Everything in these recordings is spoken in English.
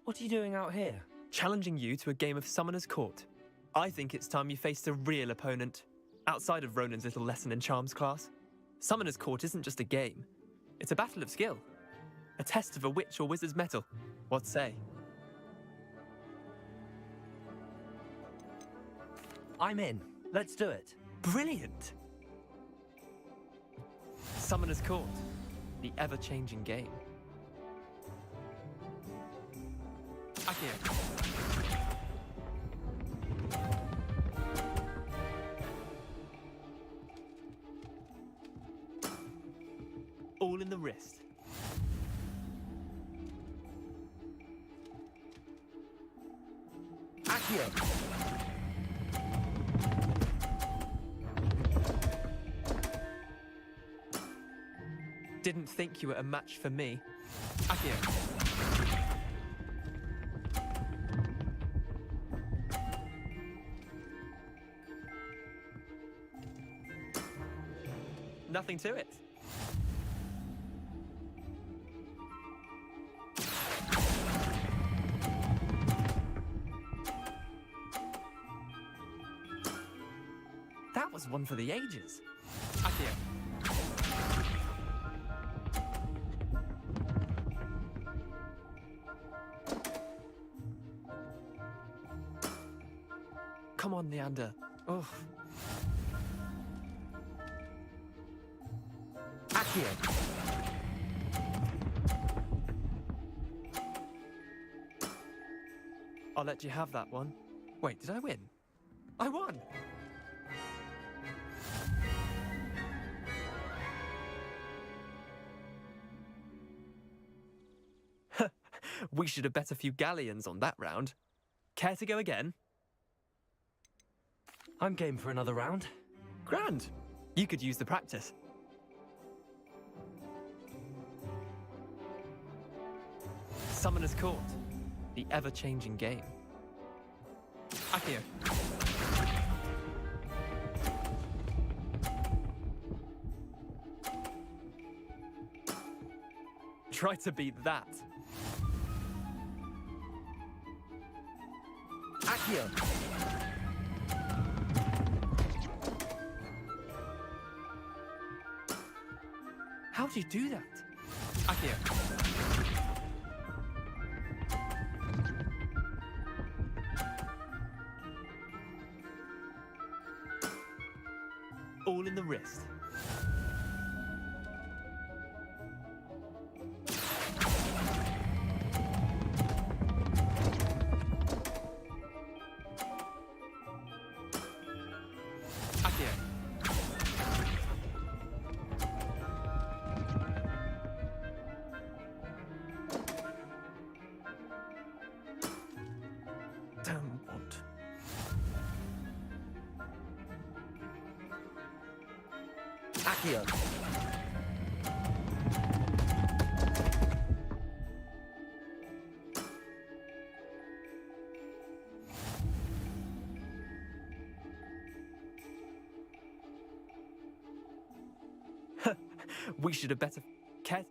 What are you doing out here? Challenging you to a game of Summoner's Court. I think it's time you faced a real opponent, outside of Ronan's little lesson in charms class. Summoner's Court isn't just a game. It's a battle of skill. A test of a witch or wizard's mettle. What say? I'm in. Let's do it. Brilliant! Summoner's Court, the ever-changing game. Akio. All in the wrist. Akio. Didn't think you were a match for me. Akio. Nothing to it. That was one for the ages. Akio. Come on, Leander. Oh. Akio. I'll let you have that one. Wait, did I win? I won! We should have bet a few galleons on that round. Care to go again? I'm game for another round. Grand. You could use the practice. Summoner's Court, the ever-changing game. Akio. Try to beat that. Akio. How do you do that? Akio. All in the wrist. Akio. Damn what? Akio. We should have better cared.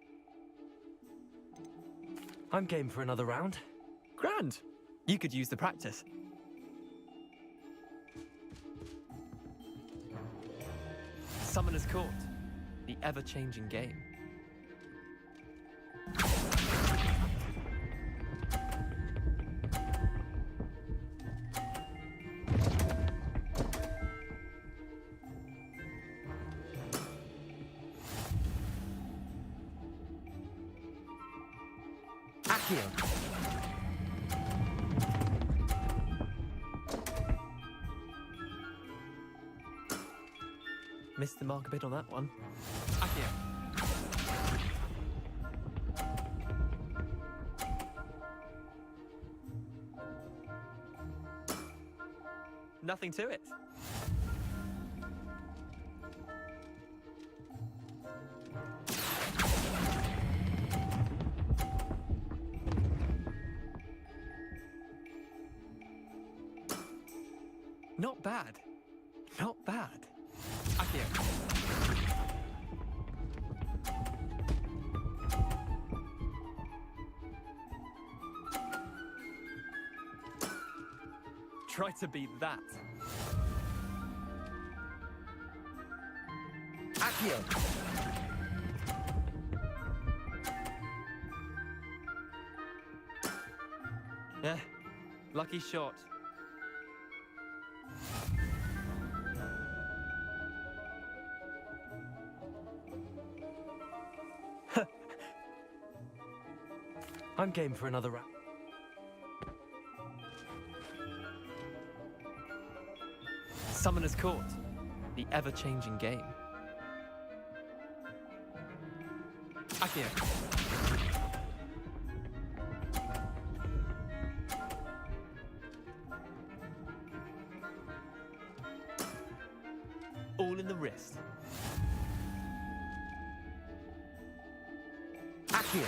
I'm game for another round. Grand. You could use the practice. Summoner's Court, the ever-changing game. Akio. Missed the mark a bit on that one. Akio. Nothing to it. Not bad. Not bad. Akio. Try to beat that. Accio. Yeah, lucky shot. I'm game for another round. Summoner's Court, the ever-changing game. Accio. All in the wrist. Accio.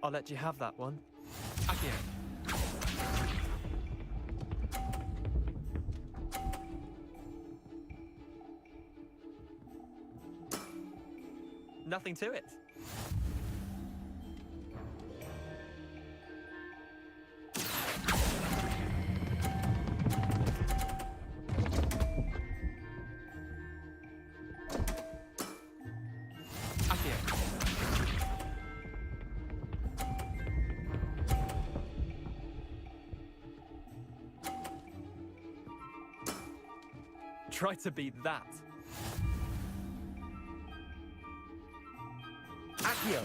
I'll let you have that one. Accio. Nothing to it. Try to beat that. Accio.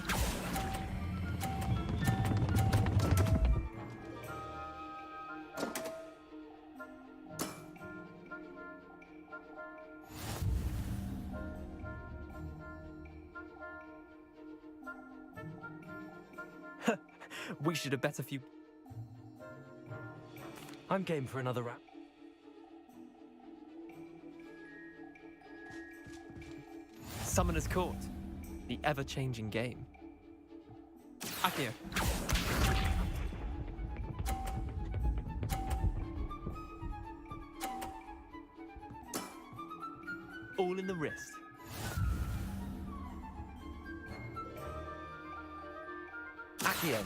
We should have bet a few. I'm game for another round. Summoner's Court, the ever-changing game. Accio. All in the wrist. Accio.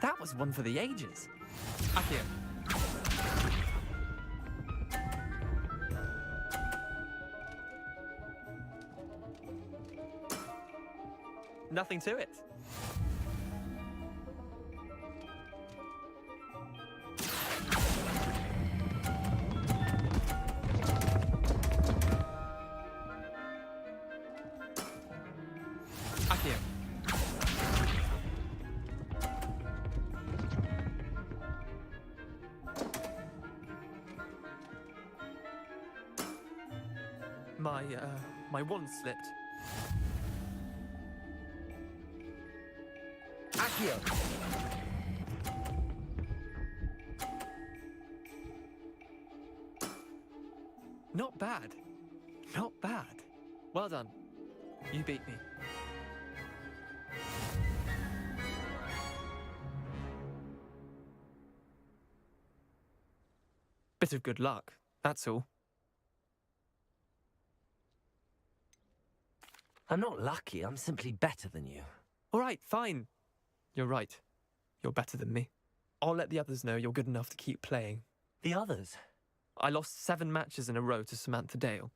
That was one for the ages. Accio. Nothing to it. Accio. My wand slipped. Accio. Not bad. Not bad. Well done. You beat me. Bit of good luck, that's all. I'm not lucky, I'm simply better than you. All right, fine. You're right. You're better than me. I'll let the others know you're good enough to keep playing. The others? I lost 7 matches in a row to Samantha Dale.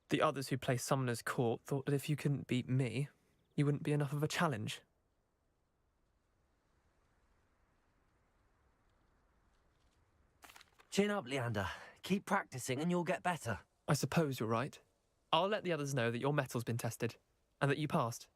The others who play Summoner's Court thought that if you couldn't beat me, you wouldn't be enough of a challenge. Chin up, Leander. Keep practicing and you'll get better. I suppose you're right. I'll let the others know that your metal's been tested, and that you passed.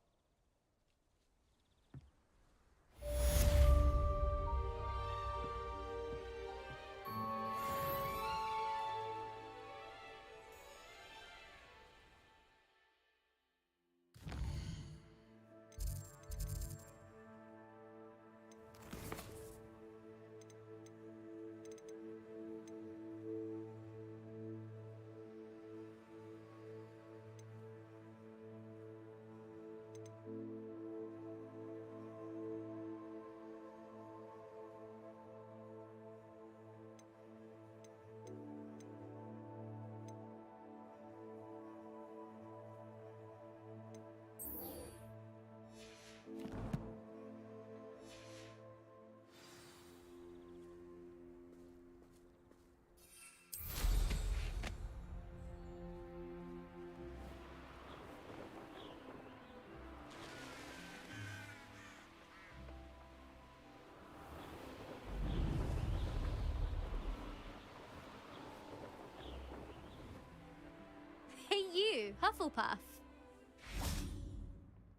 Hufflepuff.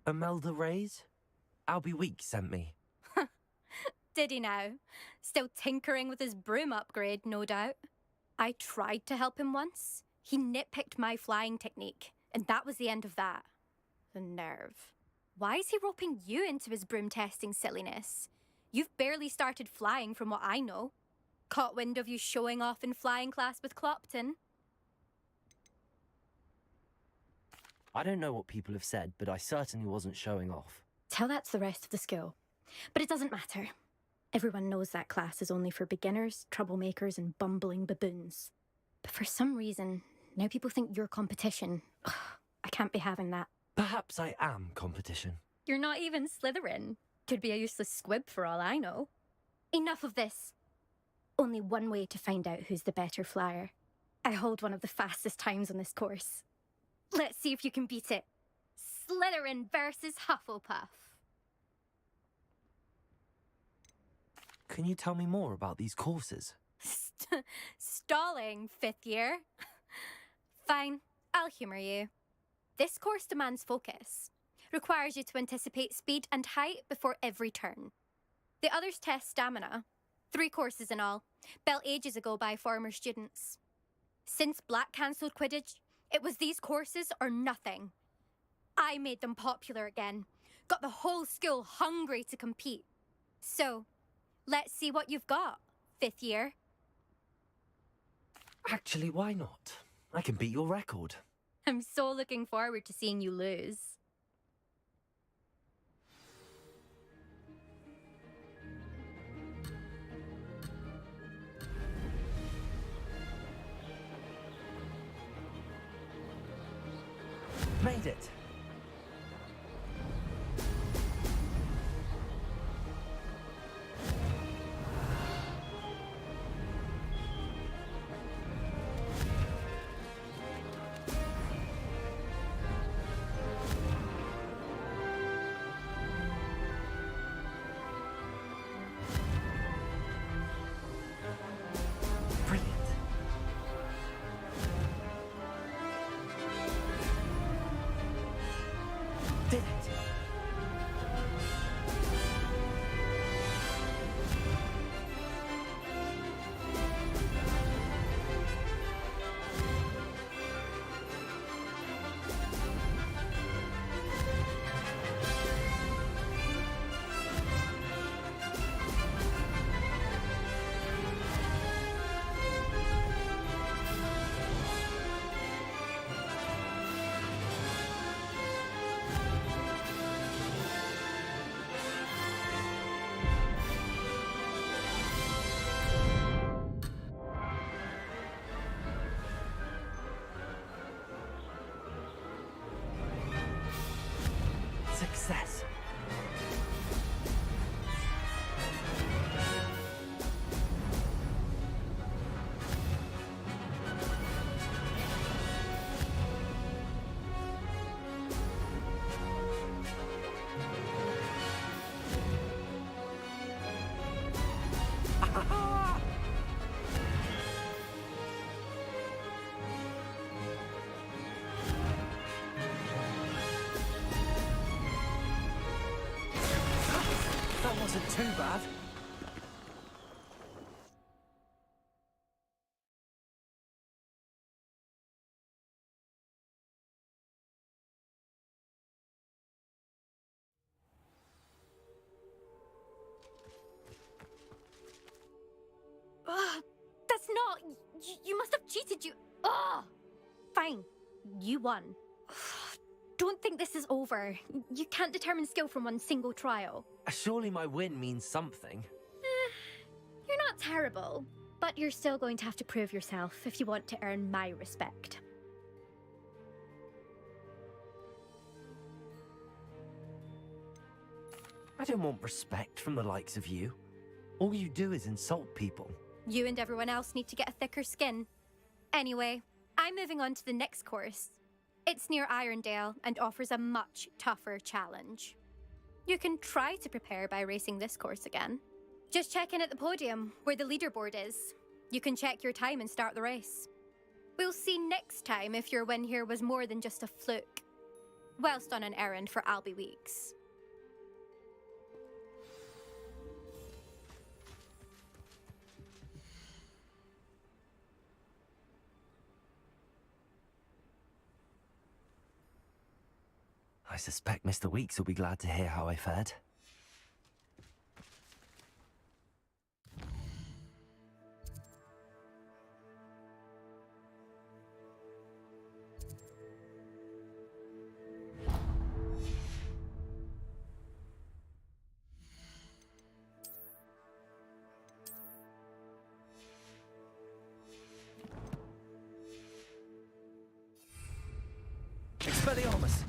Imelda Reyes? Albie Week sent me. Did he now? Still tinkering with his broom upgrade, no doubt. I tried to help him once. He nitpicked my flying technique, and that was the end of that. The nerve. Why is he roping you into his broom testing silliness? You've barely started flying from what I know. Caught wind of you showing off in flying class with Clopton. I don't know what people have said, but I certainly wasn't showing off. Tell that to the rest of the school. But it doesn't matter. Everyone knows that class is only for beginners, troublemakers, and bumbling baboons. But for some reason, now people think you're competition. Ugh, I can't be having that. Perhaps I am competition. You're not even Slytherin. Could be a useless squib for all I know. Enough of this. Only one way to find out who's the better flyer. I hold one of the fastest times on this course. Let's see if you can beat it. Slytherin versus Hufflepuff. Can you tell me more about these courses? Stalling, 5th year. Fine, I'll humour you. This course demands focus. Requires you to anticipate speed and height before every turn. The others test stamina. 3 courses in all, built ages ago by former students. Since Black cancelled Quidditch, it was these courses or nothing. I made them popular again. Got the whole school hungry to compete. So, let's see what you've got, 5th year. Actually, why not? I can beat your record. I'm so looking forward to seeing you lose. Made it! Brilliant. Did it! Success. That wasn't too bad. Ugh, that's not... You must have cheated, you... Ugh! Fine, you won. Don't think this is over. You can't determine skill from one single trial. Surely my win means something. You're not terrible, but you're still going to have to prove yourself if you want to earn my respect. I don't want respect from the likes of you. All you do is insult people. You and everyone else need to get a thicker skin. Anyway, I'm moving on to the next course. It's near Irondale and offers a much tougher challenge. You can try to prepare by racing this course again. Just check in at the podium, where the leaderboard is. You can check your time and start the race. We'll see next time if your win here was more than just a fluke, whilst on an errand for Albie Weeks. I suspect Mr. Weeks will be glad to hear how I fared. Expelliarmus!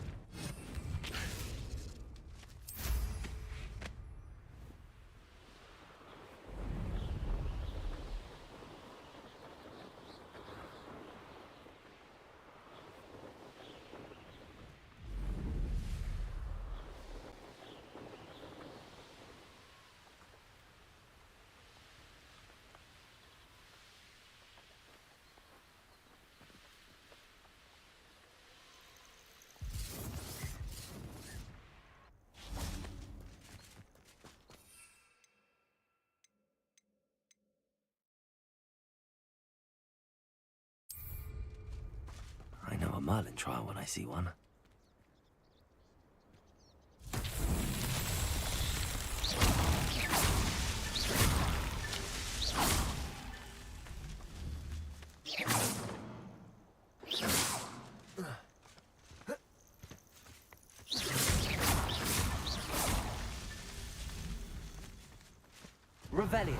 I know a Merlin trial when I see one. Revelio.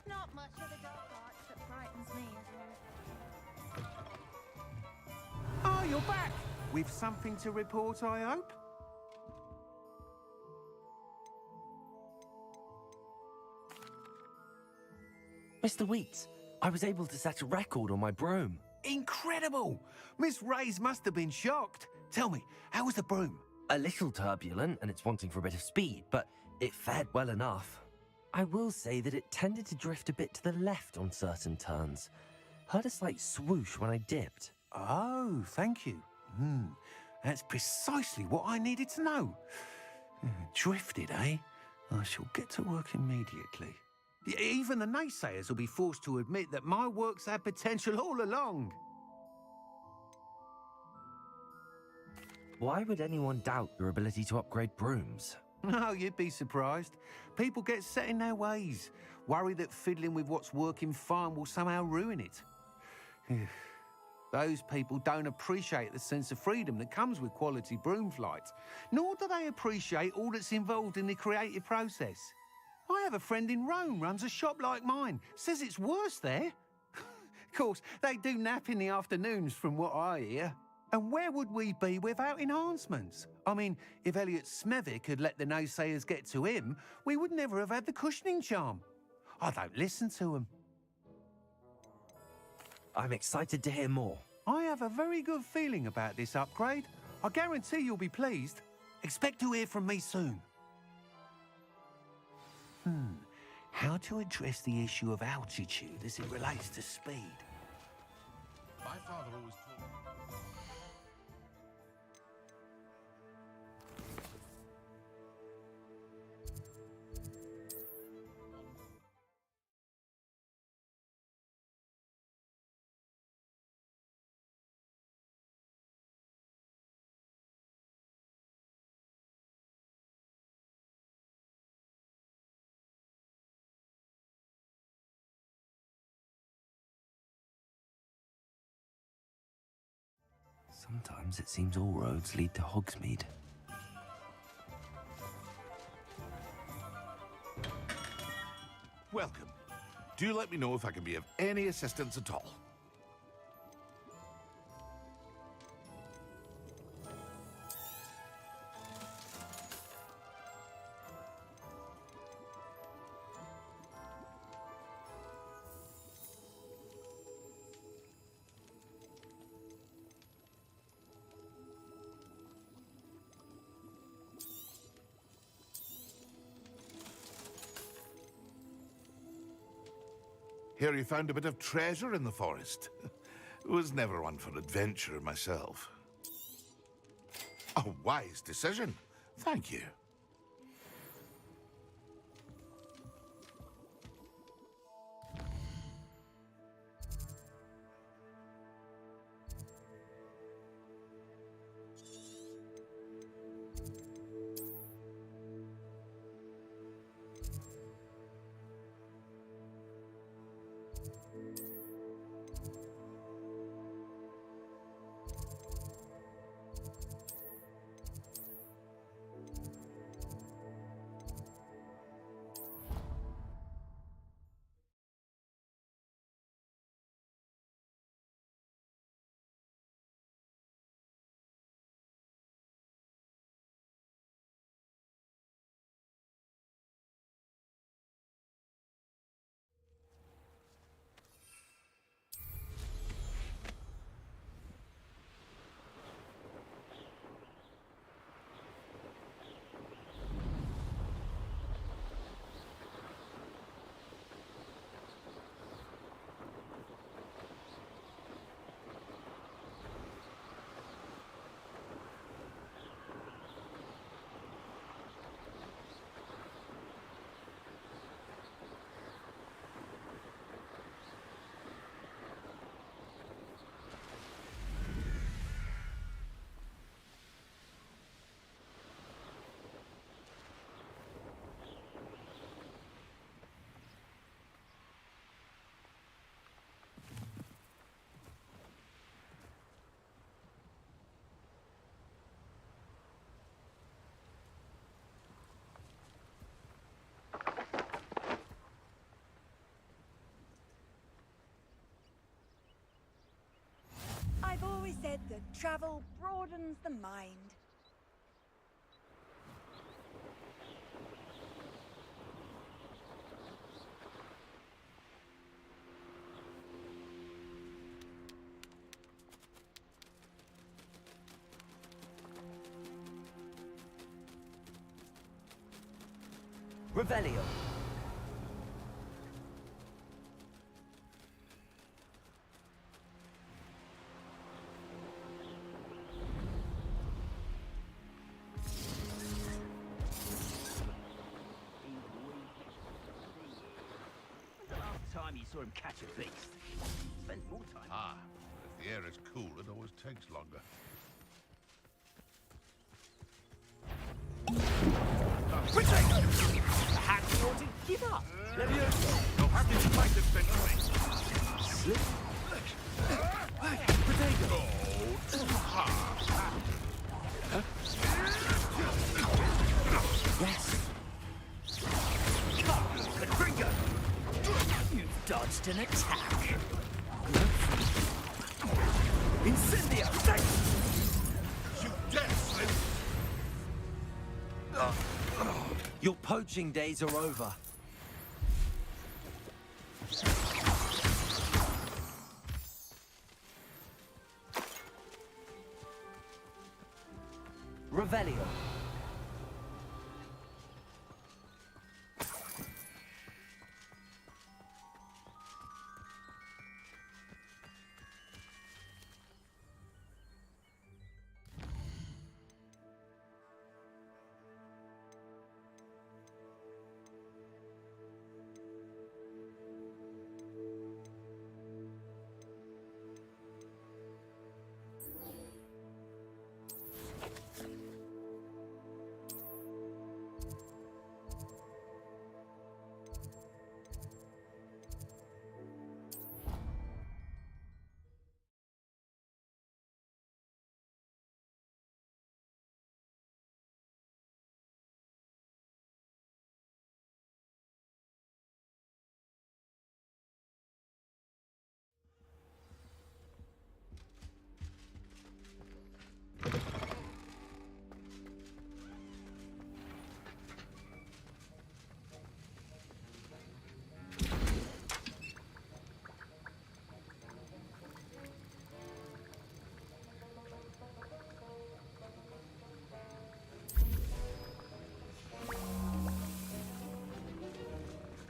Not much of the dark arts that frightens me, is there? Oh, you're back! With something to report, I hope? Mr. Weeks, I was able to set a record on my broom. Incredible! Miss Reyes must have been shocked. Tell me, how was the broom? A little turbulent, and it's wanting for a bit of speed, but it fared well enough. I will say that it tended to drift a bit to the left on certain turns. Heard a slight swoosh when I dipped. Oh, thank you. That's precisely what I needed to know. Drifted, eh? I shall get to work immediately. Even the naysayers will be forced to admit that my work's had potential all along. Why would anyone doubt your ability to upgrade brooms? Oh, you'd be surprised. People get set in their ways, worry that fiddling with what's working fine will somehow ruin it. Those people don't appreciate the sense of freedom that comes with quality broom flight, nor do they appreciate all that's involved in the creative process. I have a friend in Rome runs a shop like mine, says it's worse there. Of course, they do nap in the afternoons from what I hear. And where would we be without enhancements? I mean, if Elliot Smethwick had let the naysayers get to him, we would never have had the cushioning charm. I don't listen to them. I'm excited to hear more. I have a very good feeling about this upgrade. I guarantee you'll be pleased. Expect to hear from me soon. How to address the issue of altitude as it relates to speed? My father always told me. Sometimes it seems all roads lead to Hogsmeade. Welcome. Do let me know if I can be of any assistance at all. Hear you found a bit of treasure in the forest. Was never one for adventure myself. A wise decision. Thank you. I've always said that travel broadens the mind. Revelio. Time you saw him catch a beast. Spent more time. Ah, if the air is cool, it always takes longer. Perhaps you ought to give up. You'll have to fight eventually. Slip. Yes. Confringo! You've dodged an attack. Incendio! You dare, Slim! Your poaching days are over. Revelio.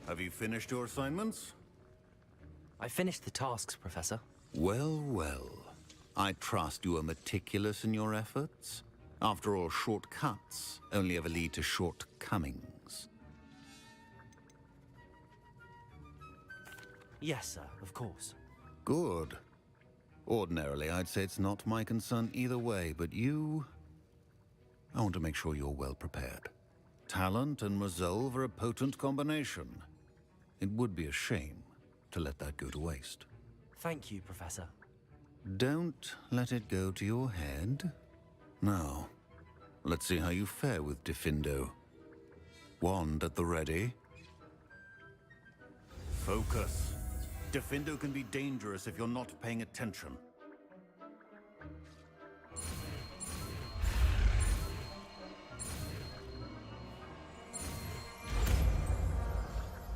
Have you finished your assignments? I finished the tasks, Professor. Well, well. I trust you are meticulous in your efforts. After all, shortcuts only ever lead to shortcomings. Yes, sir, of course. Good. Ordinarily, I'd say it's not my concern either way, but you... I want to make sure you're well prepared. Talent and resolve are a potent combination. It would be a shame to let that go to waste. Thank you, Professor. Don't let it go to your head. Now, let's see how you fare with Diffindo. Wand at the ready. Focus. Diffindo can be dangerous if you're not paying attention.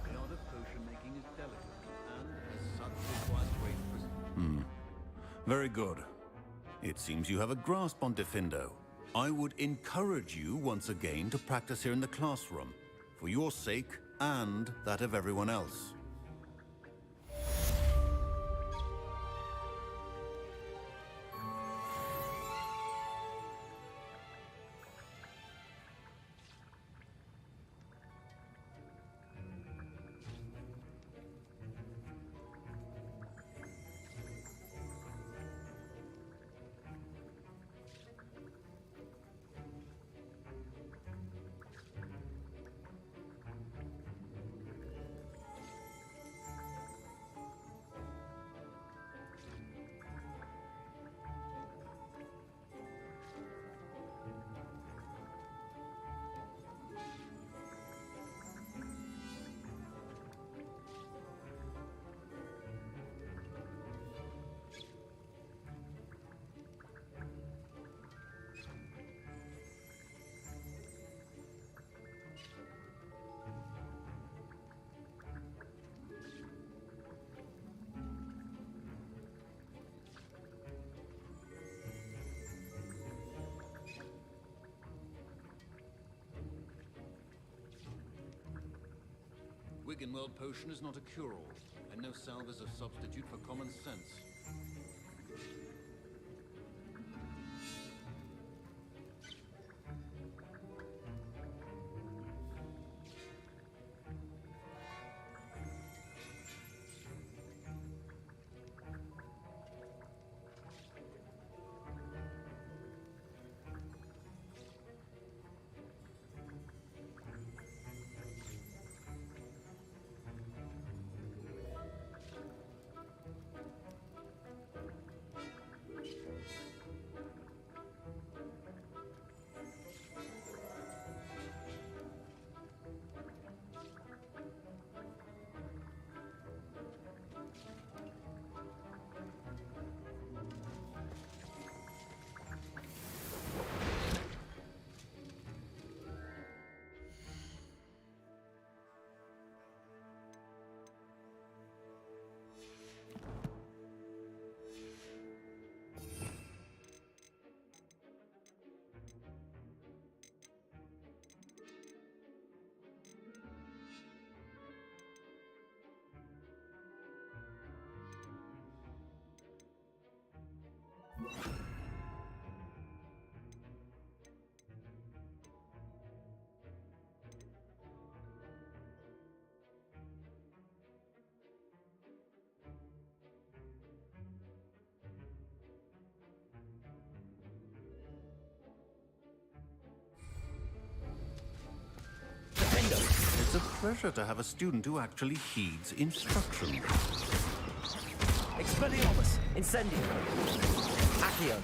The art of potion making is delicate, and as such requires great precision. Very good. It seems you have a grasp on Diffindo. I would encourage you once again to practice here in the classroom, for your sake and that of everyone else. Wiggenweld potion is not a cure-all, and no salve is a substitute for common sense. pleasure to have a student who actually heeds instruction. Expelliarmus! Incendio! Accio!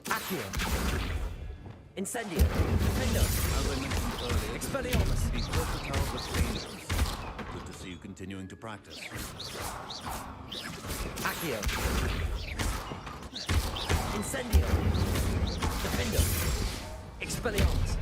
Accio! Incendio! Defendo! As I mentioned earlier, Expelliarmus! these versatile but dangerous. Good to see you continuing to practice. Accio! Incendio! Defendo! Expelliarmus!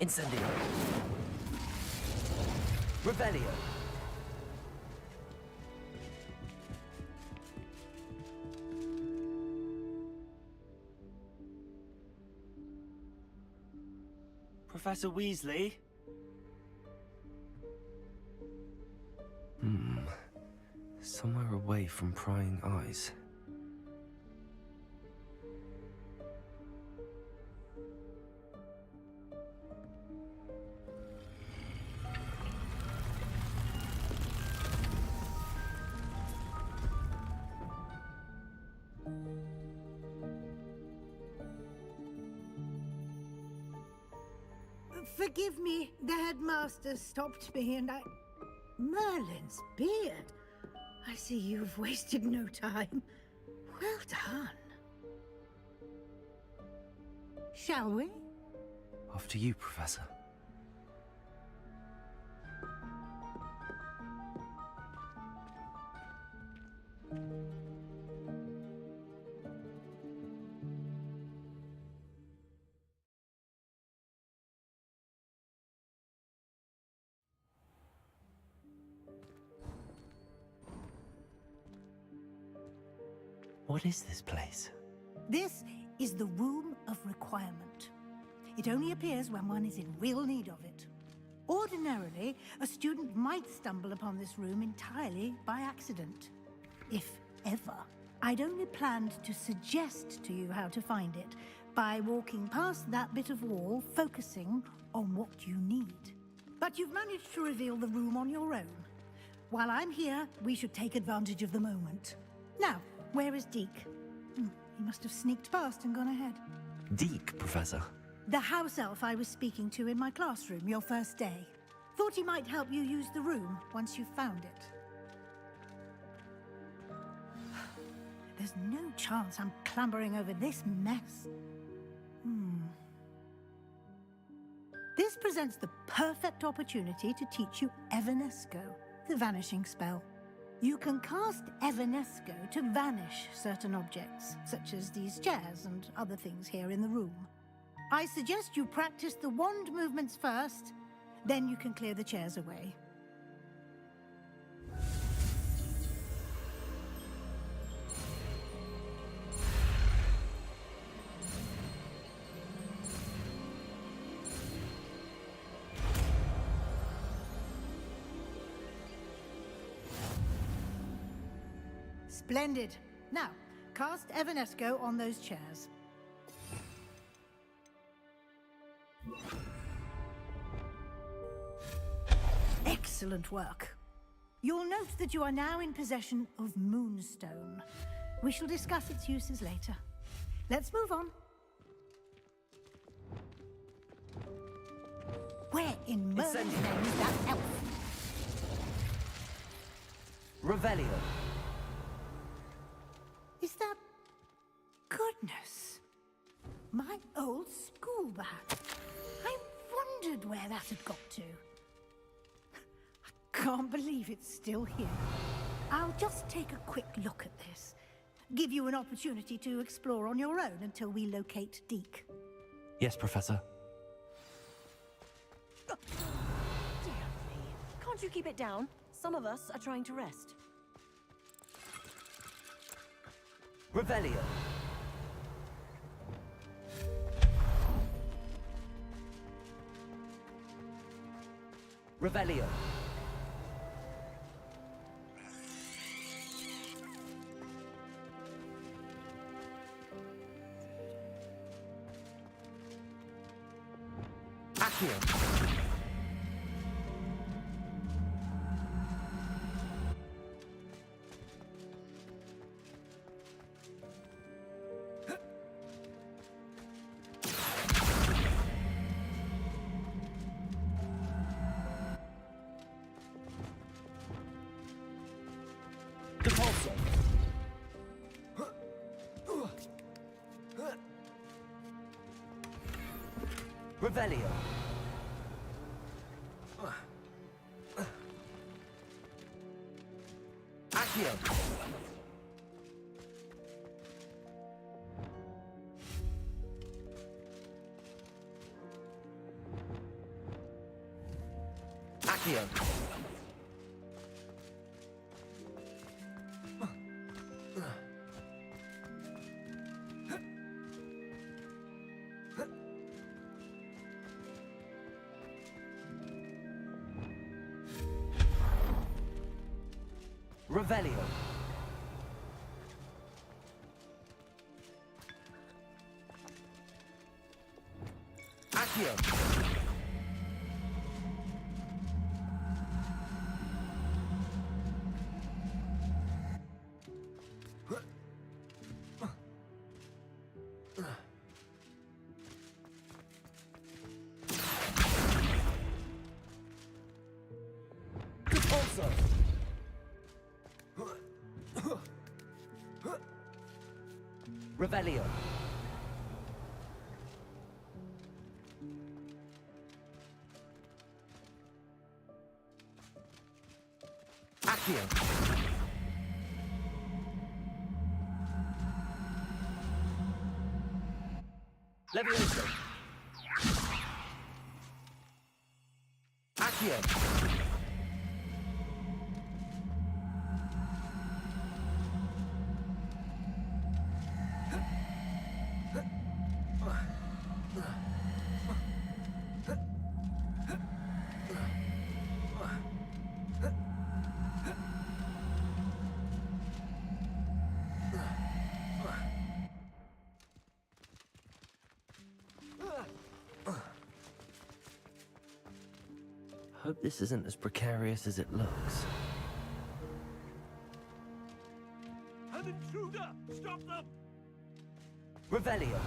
Incendio. Revelio. Professor Weasley? Somewhere away from prying eyes. Forgive me, the headmaster stopped me and I... Merlin's beard. I see you've wasted no time. Well done. Shall we? Off to you, Professor. What is this place? This is the Room of Requirement. It only appears when one is in real need of it. Ordinarily, a student might stumble upon this room entirely by accident. If ever. I'd only planned to suggest to you how to find it by walking past that bit of wall, focusing on what you need. But you've managed to reveal the room on your own. While I'm here, we should take advantage of the moment. Now, where is Deke? He must have sneaked past and gone ahead. Deke, Professor. The house elf I was speaking to in my classroom your first day. Thought he might help you use the room once you found it. There's no chance I'm clambering over this mess. This presents the perfect opportunity to teach you Evanesco, the vanishing spell. You can cast Evanesco to vanish certain objects, such as these chairs and other things here in the room. I suggest you practice the wand movements first, then you can clear the chairs away. Splendid. Now, cast Evanesco on those chairs. Excellent work. You'll note that you are now in possession of Moonstone. We shall discuss its uses later. Let's move on. Where in Merlin's name is that elf? Revelio. Is that... Goodness. My old school bag. I wondered where that had got to. I can't believe it's still here. I'll just take a quick look at this. Give you an opportunity to explore on your own until we locate Deke. Yes, Professor. Dear me. Can't you keep it down? Some of us are trying to rest. Revelio. Revelio. Accio. Revelio. Accio. Accio. Revelio. Accio. Repulsor. Revelio. Accio. Levioso. Accio. Hope this isn't as precarious as it looks. An intruder! Stop them! Revelio.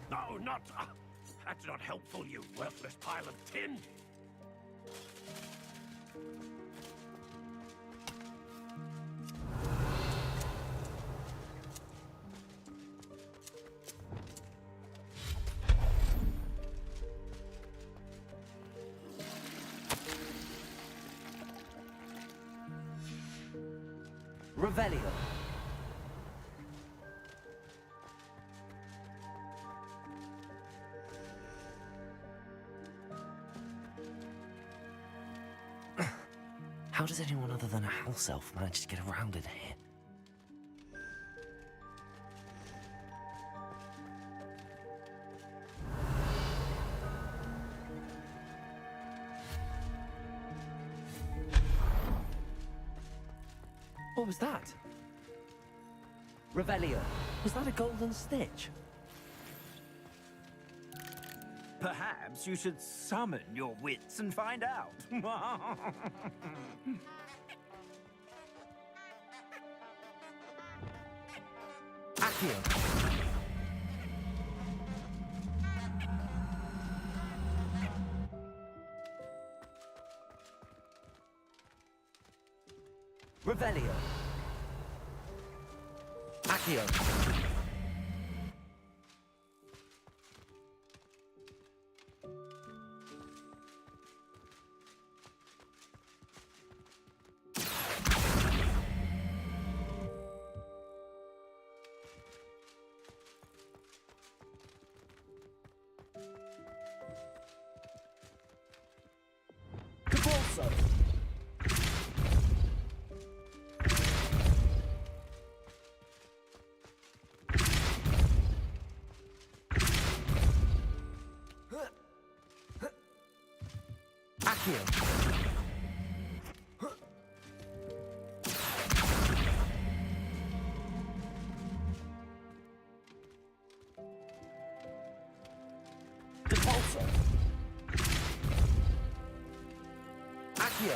No, not... that's not helpful, you worthless pile of tin! Revelio. How does anyone other than a house elf manage to get around in here? What was that? Revelio. Was that a golden snitch? Perhaps you should summon your wits and find out. Accio. Revelio. Accio. Capulso. Accio. Depulso. Accio.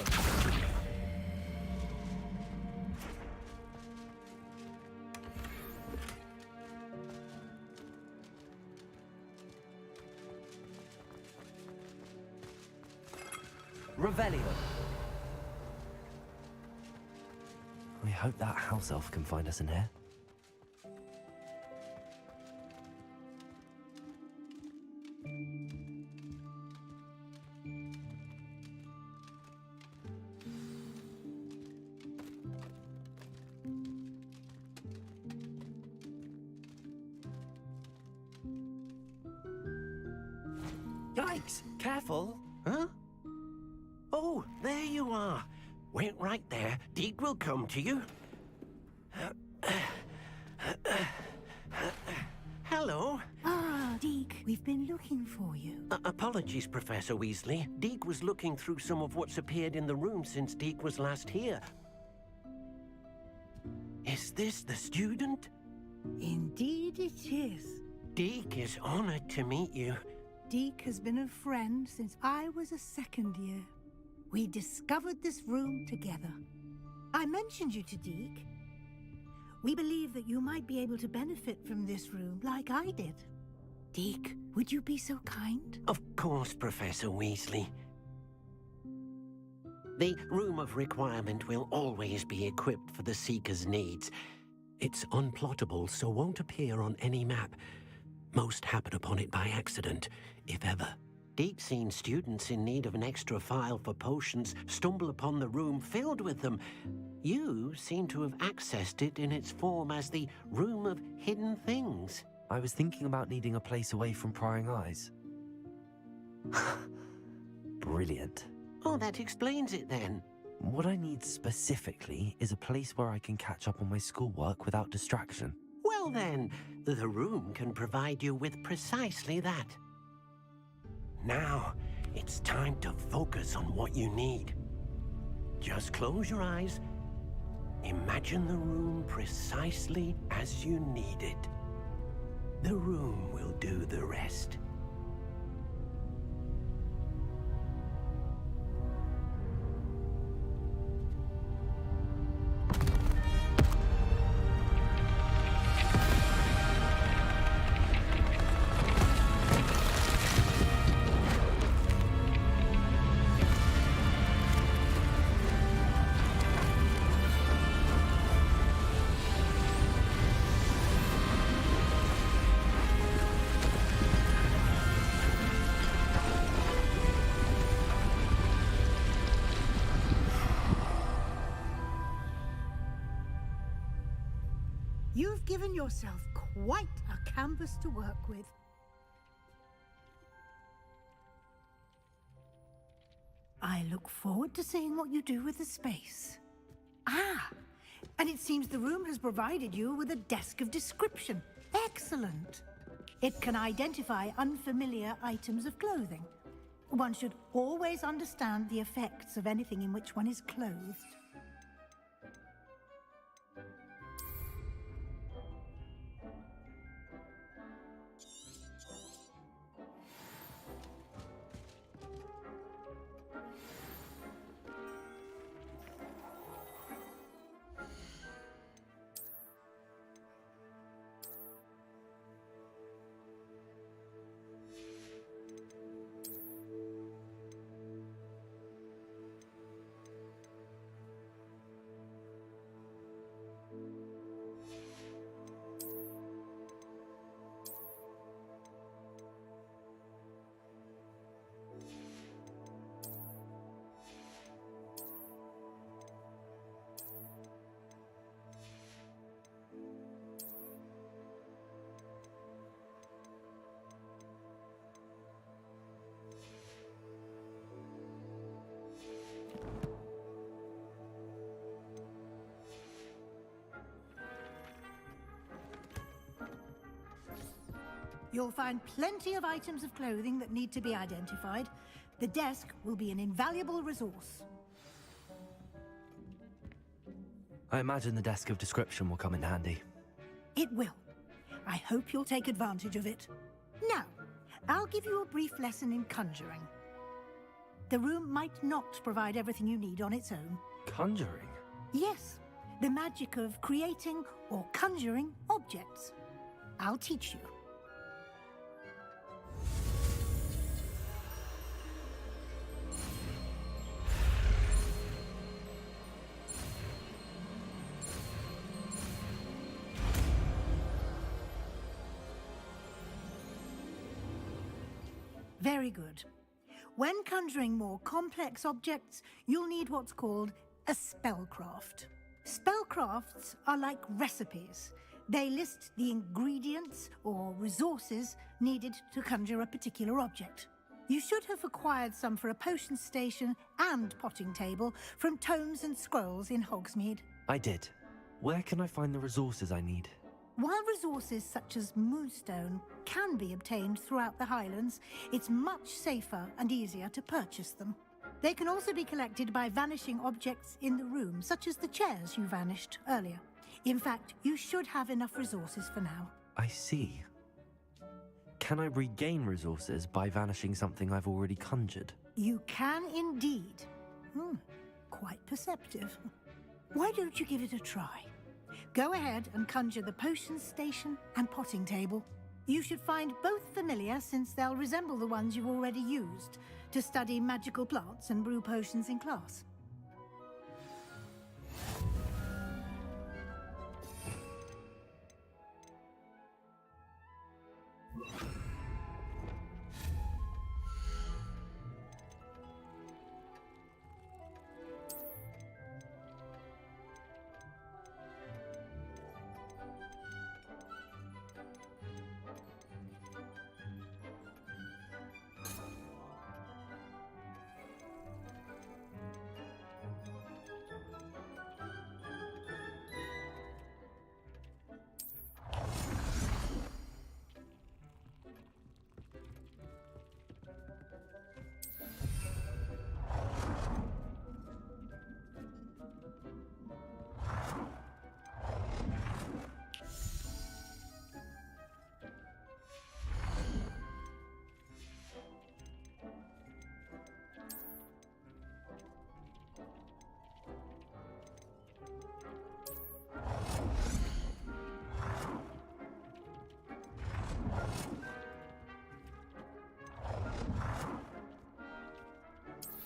Revelio. We hope that house elf can find us in here. Yikes! Careful! Huh? Oh, there you are. Wait right there. Deke will come to you. Hello. Ah, Deke, we've been looking for you. Apologies, Professor Weasley. Deke was looking through some of what's appeared in the room since Deke was last here. this the student? Indeed it is. Deke is honored to meet you. Deke has been a friend since I was a second year. We discovered this room together. I mentioned you to Deke. We believe that you might be able to benefit from this room like I did. Deke, would you be so kind? Of course, Professor Weasley. The Room of Requirement will always be equipped for the Seeker's needs. It's unplottable, so won't appear on any map. Most happen upon it by accident, if ever. Deke's seen students in need of an extra file for potions stumble upon the room filled with them. You seem to have accessed it in its form as the Room of Hidden Things. I was thinking about needing a place away from prying eyes. Brilliant. Oh, that explains it then. What I need specifically is a place where I can catch up on my schoolwork without distraction. Well then, the room can provide you with precisely that. Now, it's time to focus on what you need. Just close your eyes. Imagine the room precisely as you need it. The room will do the rest. You've given yourself quite a canvas to work with. I look forward to seeing what you do with the space. Ah, and it seems the room has provided you with a desk of description. Excellent. It can identify unfamiliar items of clothing. One should always understand the effects of anything in which one is clothed. You'll find plenty of items of clothing that need to be identified. The desk will be an invaluable resource. I imagine the desk of description will come in handy. It will. I hope you'll take advantage of it. Now, I'll give you a brief lesson in conjuring. The room might not provide everything you need on its own. Conjuring? Yes, the magic of creating or conjuring objects. I'll teach you. Very good. When conjuring more complex objects, you'll need what's called a spellcraft. Spellcrafts are like recipes. They list the ingredients or resources needed to conjure a particular object. You should have acquired some for a potion station and potting table from tomes and scrolls in Hogsmeade. I did. Where can I find the resources I need? While resources such as moonstone can be obtained throughout the Highlands, it's much safer and easier to purchase them. They can also be collected by vanishing objects in the room, such as the chairs you vanished earlier. In fact, you should have enough resources for now. I see. Can I regain resources by vanishing something I've already conjured? You can indeed. Quite perceptive. Why don't you give it a try? Go ahead and conjure the potions station and potting table. You should find both familiar, since they'll resemble the ones you've already used to study magical plants and brew potions in class.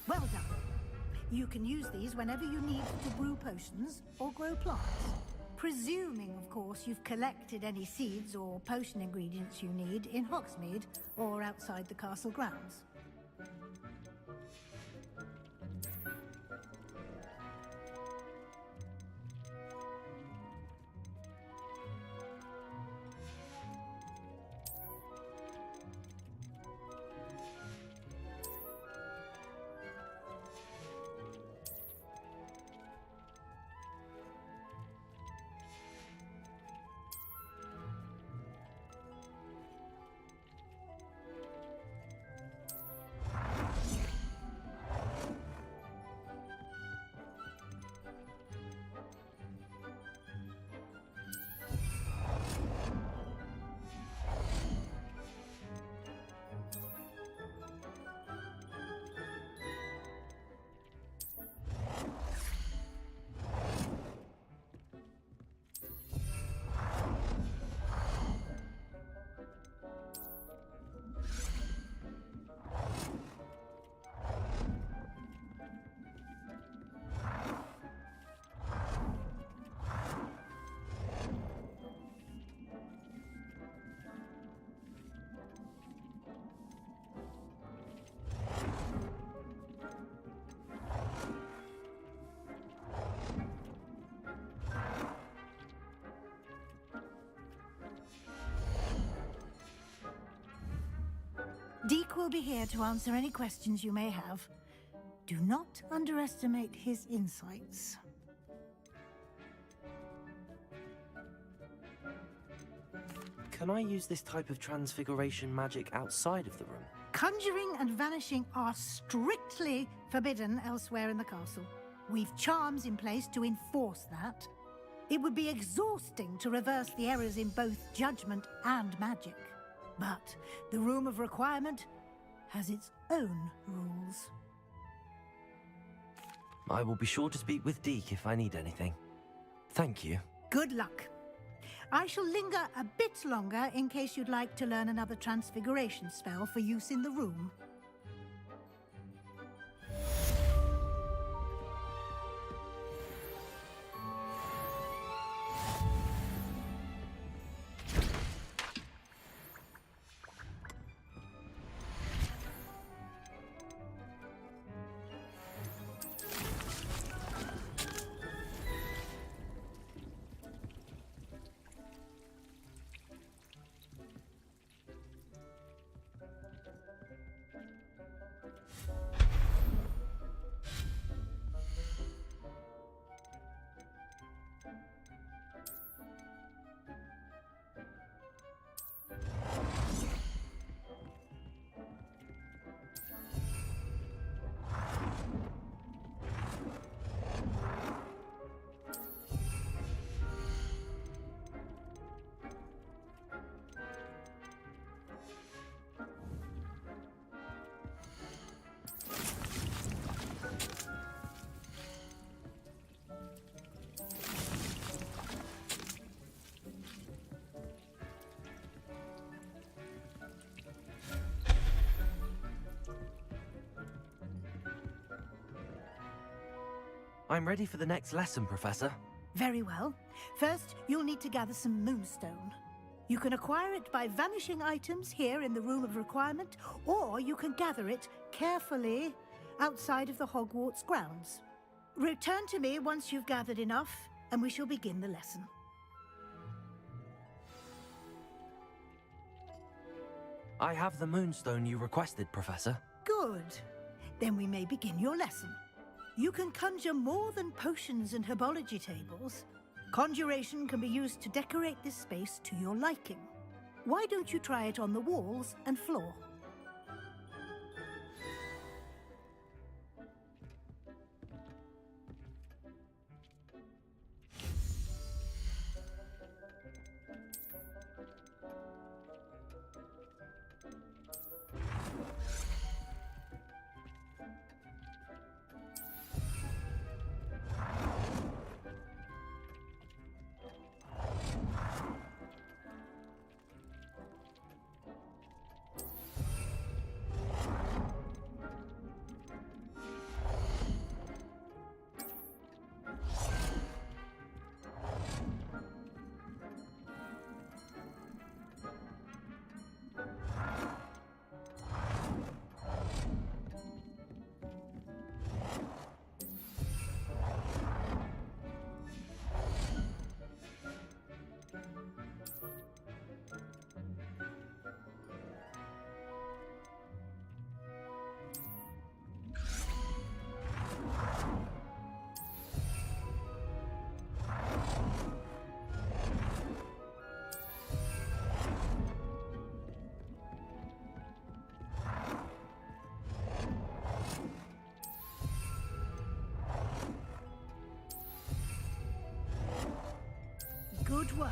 Well done. You can use these whenever you need to brew potions or grow plants. Presuming, of course, you've collected any seeds or potion ingredients you need in Hogsmeade or outside the castle grounds. Deke will be here to answer any questions you may have. Do not underestimate his insights. Can I use this type of transfiguration magic outside of the room? Conjuring and vanishing are strictly forbidden elsewhere in the castle. We've charms in place to enforce that. It would be exhausting to reverse the errors in both judgment and magic. But the Room of Requirement has its own rules. I will be sure to speak with Deke if I need anything. Thank you. Good luck. I shall linger a bit longer in case you'd like to learn another transfiguration spell for use in the room. I'm ready for the next lesson, Professor. Very well. First, you'll need to gather some moonstone. You can acquire it by vanishing items here in the Room of Requirement, or you can gather it carefully outside of the Hogwarts grounds. Return to me once you've gathered enough, and we shall begin the lesson. I have the moonstone you requested, Professor. Good. Then we may begin your lesson. You can conjure more than potions and herbology tables. Conjuration can be used to decorate this space to your liking. Why don't you try it on the walls and floor? Good work.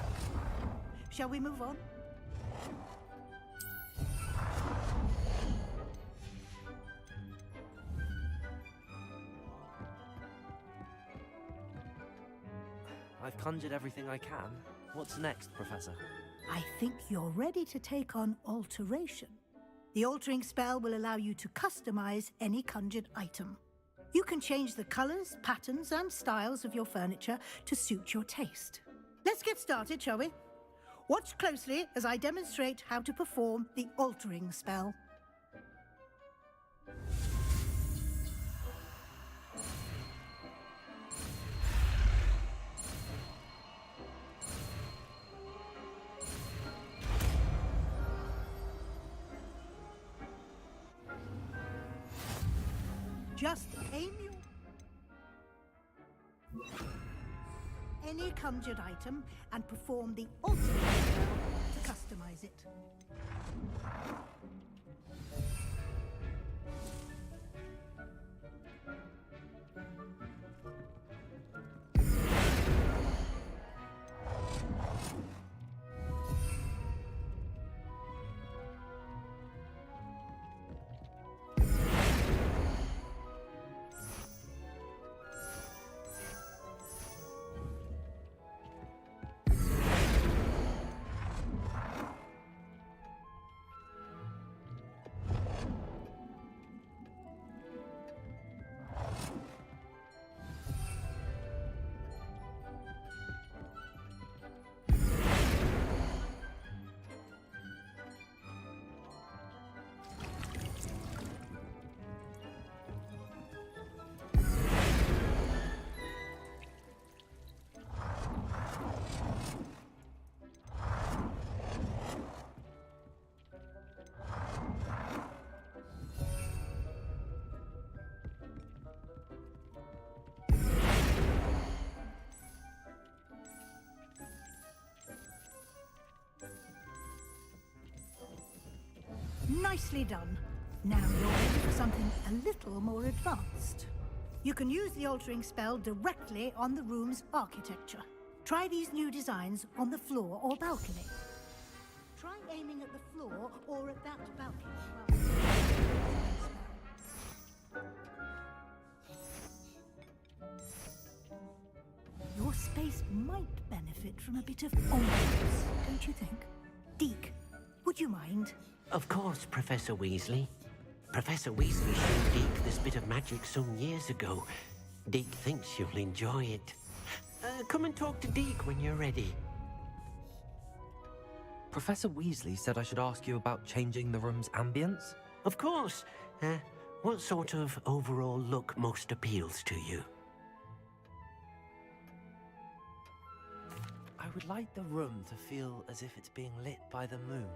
Shall we move on? I've conjured everything I can. What's next, Professor? I think you're ready to take on alteration. The altering spell will allow you to customize any conjured item. You can change the colors, patterns, and styles of your furniture to suit your taste. Let's get started, shall we? Watch closely as I demonstrate how to perform the altering spell. Just aim your... any conjured item and perform the altering spell to customize it. Nicely done. Now you're ready for something a little more advanced. You can use the altering spell directly on the room's architecture. Try these new designs on the floor or balcony. Try aiming at the floor or at that balcony. Your space might benefit from a bit of ambiance, don't you think? Deke, would you mind? Of course, Professor Weasley. Professor Weasley showed Deke this bit of magic some years ago. Deke thinks you'll enjoy it. Come and talk to Deke when you're ready. Professor Weasley said I should ask you about changing the room's ambience. Of course. What sort of overall look most appeals to you? I would like the room to feel as if it's being lit by the moon.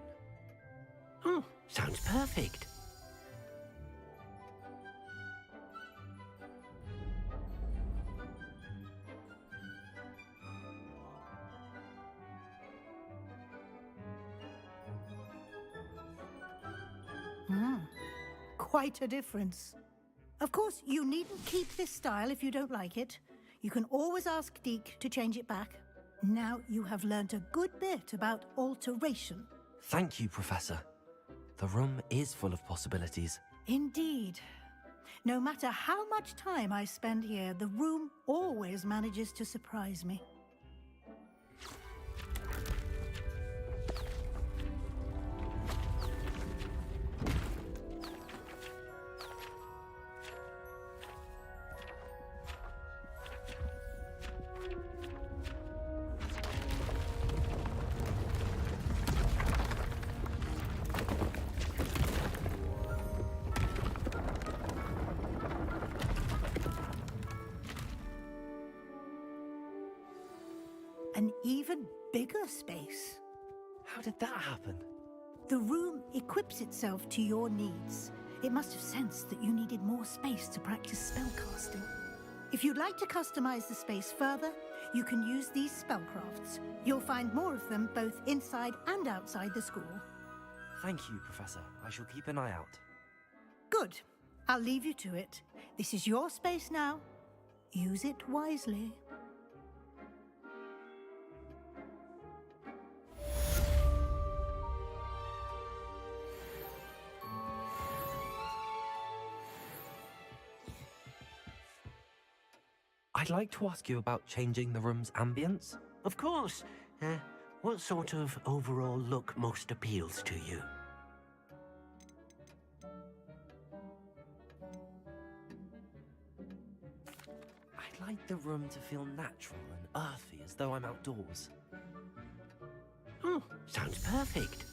Oh, sounds perfect. Quite a difference. Of course, you needn't keep this style if you don't like it. You can always ask Deke to change it back. Now you have learnt a good bit about alteration. Thank you, Professor. The room is full of possibilities. Indeed. No matter how much time I spend here, the room always manages to surprise me. An even bigger space. How did that happen? The room equips itself to your needs. It must have sensed that you needed more space to practice spellcasting. If you'd like to customize the space further, you can use these spellcrafts. You'll find more of them both inside and outside the school. Thank you, Professor. I shall keep an eye out. Good. I'll leave you to it. This is your space now. Use it wisely. I'd like to ask you about changing the room's ambience. Of course. What sort of overall look most appeals to you? I'd like the room to feel natural and earthy, as though I'm outdoors. Oh, sounds perfect.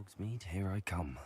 Hogsmeade, here I come.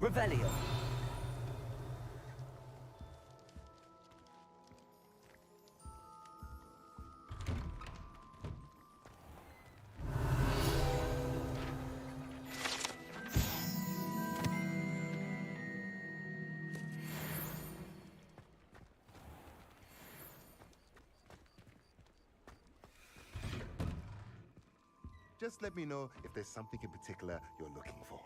Revelio. Just let me know if there's something in particular you're looking for.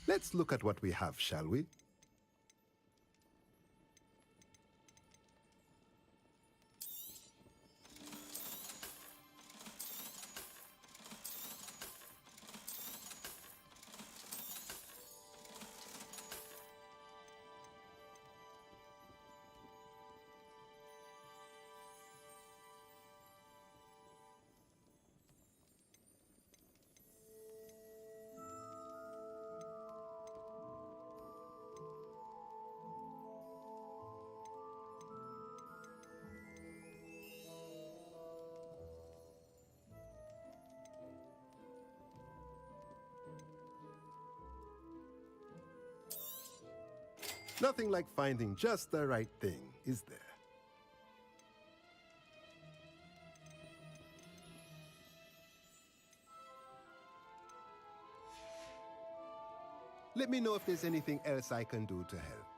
Let's look at what we have, shall we? Nothing like finding just the right thing, is there? Let me know if there's anything else I can do to help.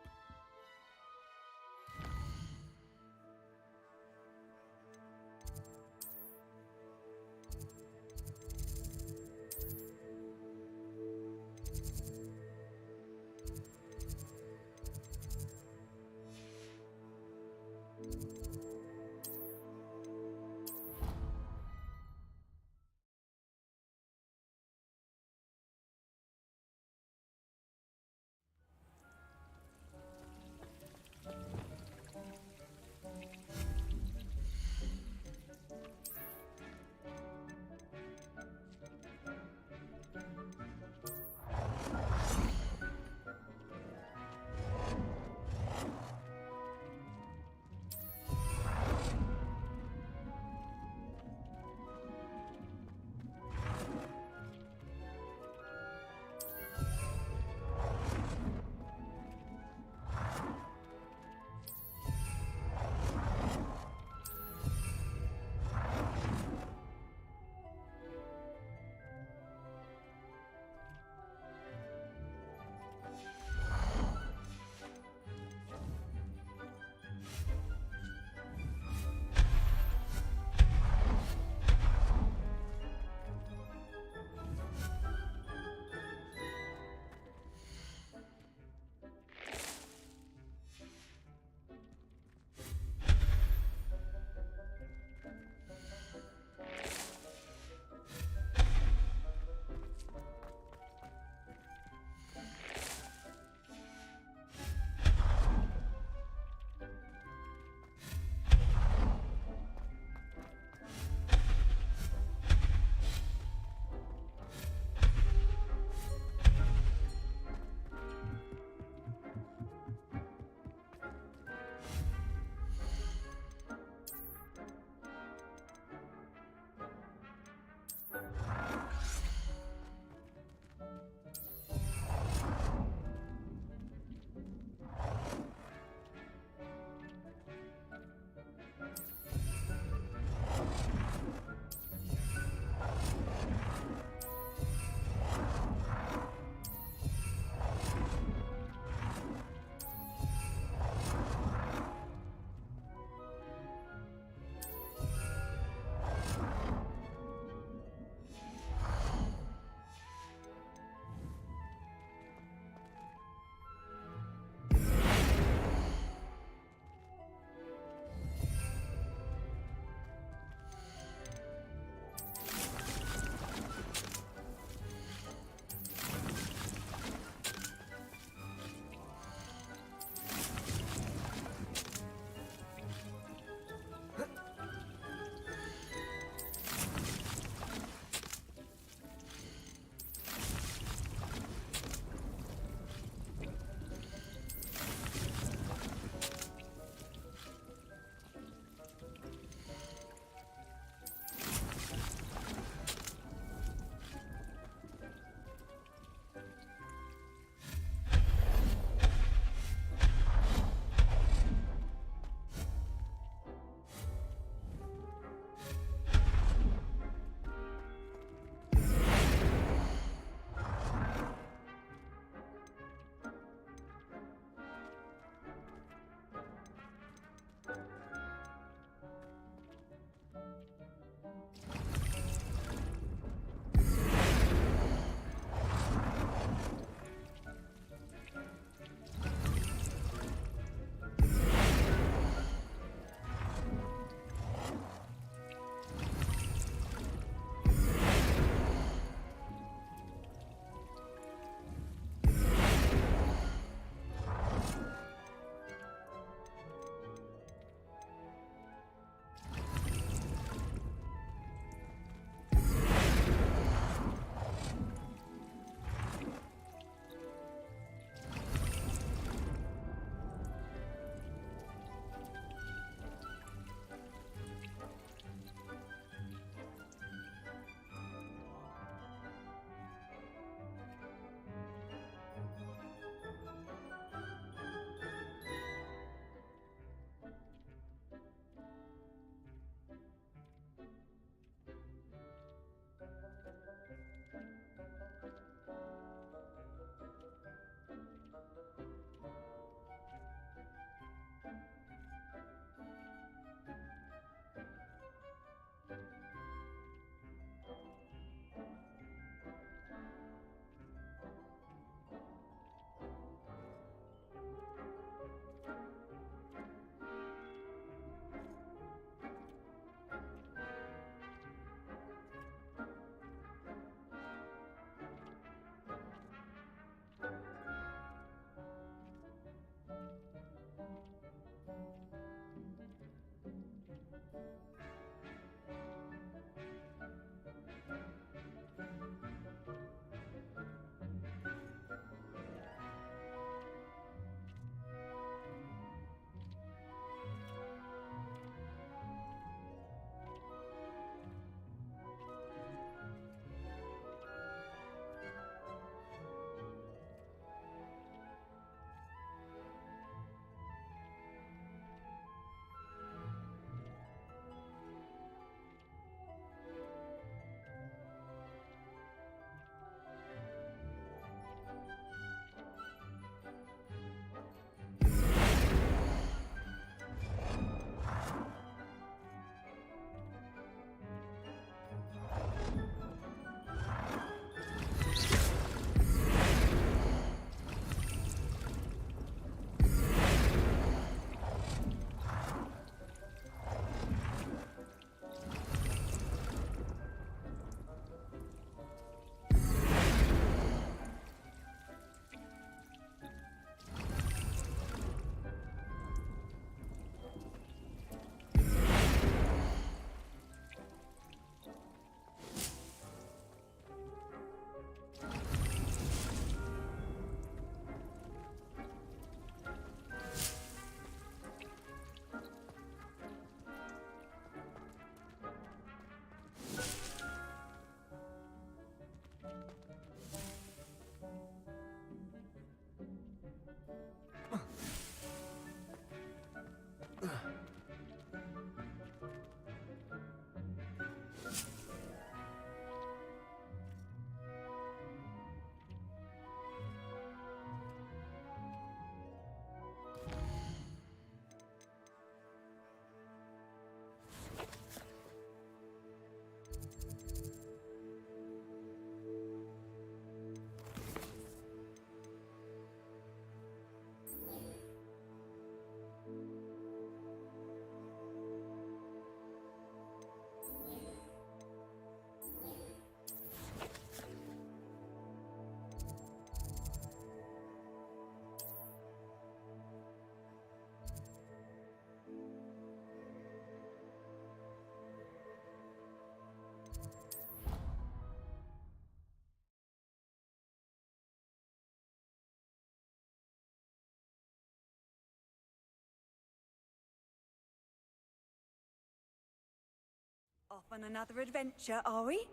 Off on another adventure, are we?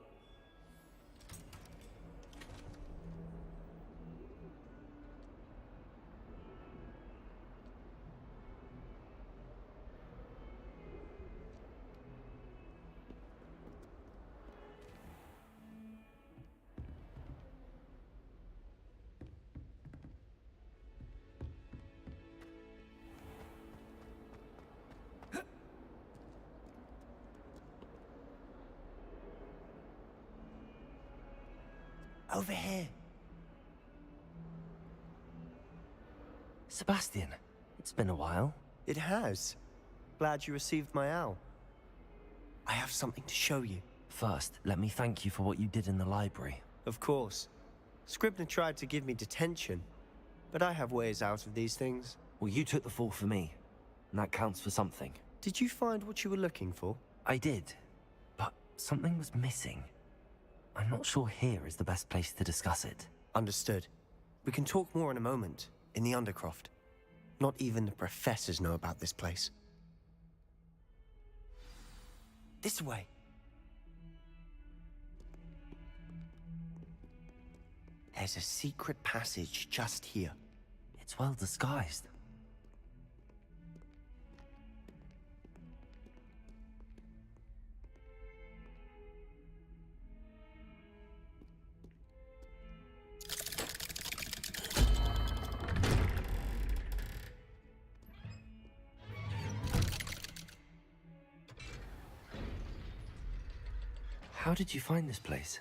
Over here. Sebastian, it's been a while. It has. Glad you received my owl. I have something to show you. First, let me thank you for what you did in the library. Of course. Scribner tried to give me detention, but I have ways out of these things. Well, you took the fall for me, and that counts for something. Did you find what you were looking for? I did, but something was missing. I'm not sure here is the best place to discuss it. Understood. We can talk more in a moment, in the Undercroft. Not even the professors know about this place. This way. There's a secret passage just here. It's well disguised. How did you find this place?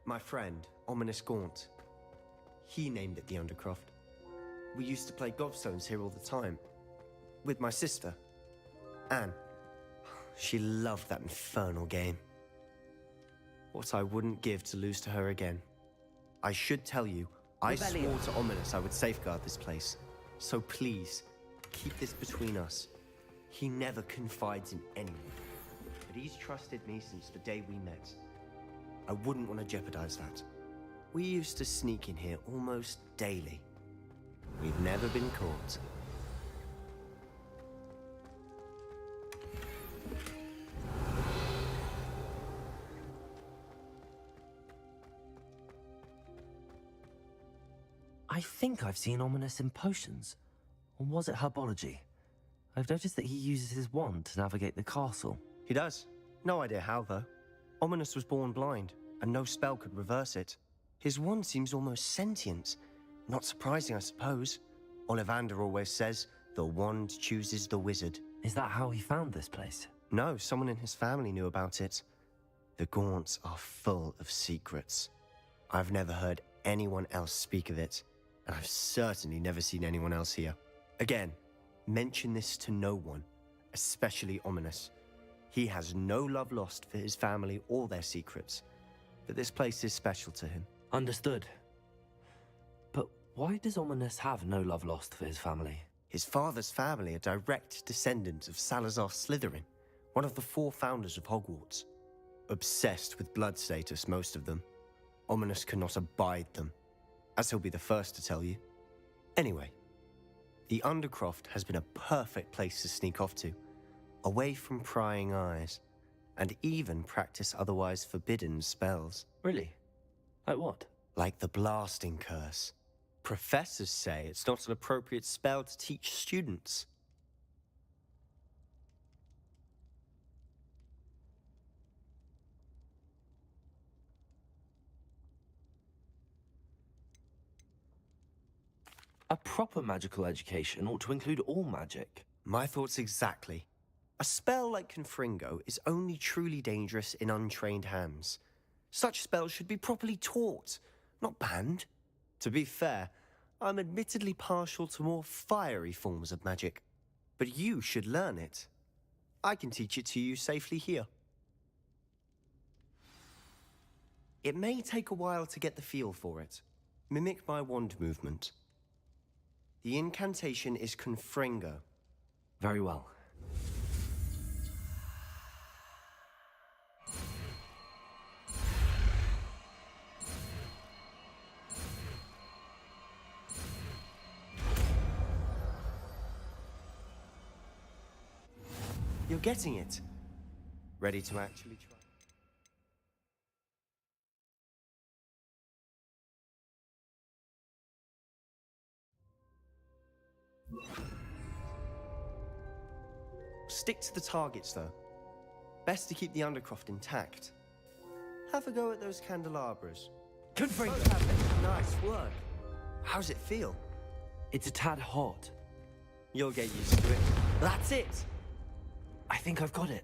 My friend, Ominous Gaunt. He named it the Undercroft. We used to play gobstones here all the time. With my sister, Anne. She loved that infernal game. What I wouldn't give to lose to her again. I should tell you, I swore to Ominous I would safeguard this place. So please, keep this between us. He never confides in anyone. But he's trusted me since the day we met. I wouldn't want to jeopardize that. We used to sneak in here almost daily. We've never been caught. I think I've seen Ominous in potions. Or was it herbology? I've noticed that he uses his wand to navigate the castle. He does. No idea how, though. Ominous was born blind, and no spell could reverse it. His wand seems almost sentient. Not surprising, I suppose. Ollivander always says, the wand chooses the wizard. Is that how he found this place? No, someone in his family knew about it. The Gaunts are full of secrets. I've never heard anyone else speak of it, and I've certainly never seen anyone else here. Again, mention this to no one, especially Ominous. He has no love lost for his family or their secrets, but this place is special to him. Understood. But why does Ominous have no love lost for his family? His father's family are direct descendants of Salazar Slytherin, one of the 4 founders of Hogwarts. Obsessed with blood status, most of them. Ominous cannot abide them, as he'll be the first to tell you. Anyway, the Undercroft has been a perfect place to sneak off to, away from prying eyes, and even practice otherwise forbidden spells. Really? Like what? Like the blasting curse. Professors say it's not an appropriate spell to teach students. A proper magical education ought to include all magic. My thoughts exactly. A spell like Confringo is only truly dangerous in untrained hands. Such spells should be properly taught, not banned. To be fair, I'm admittedly partial to more fiery forms of magic. But you should learn it. I can teach it to you safely here. It may take a while to get the feel for it. Mimic my wand movement. The incantation is Confringo. Very well. You're getting it. Ready to actually try? Stick to the targets, though. Best to keep the Undercroft intact. Have a go at those candelabras. Confringo. Nice work. How's it feel? It's a tad hot. You'll get used to it. That's it! I think I've got it.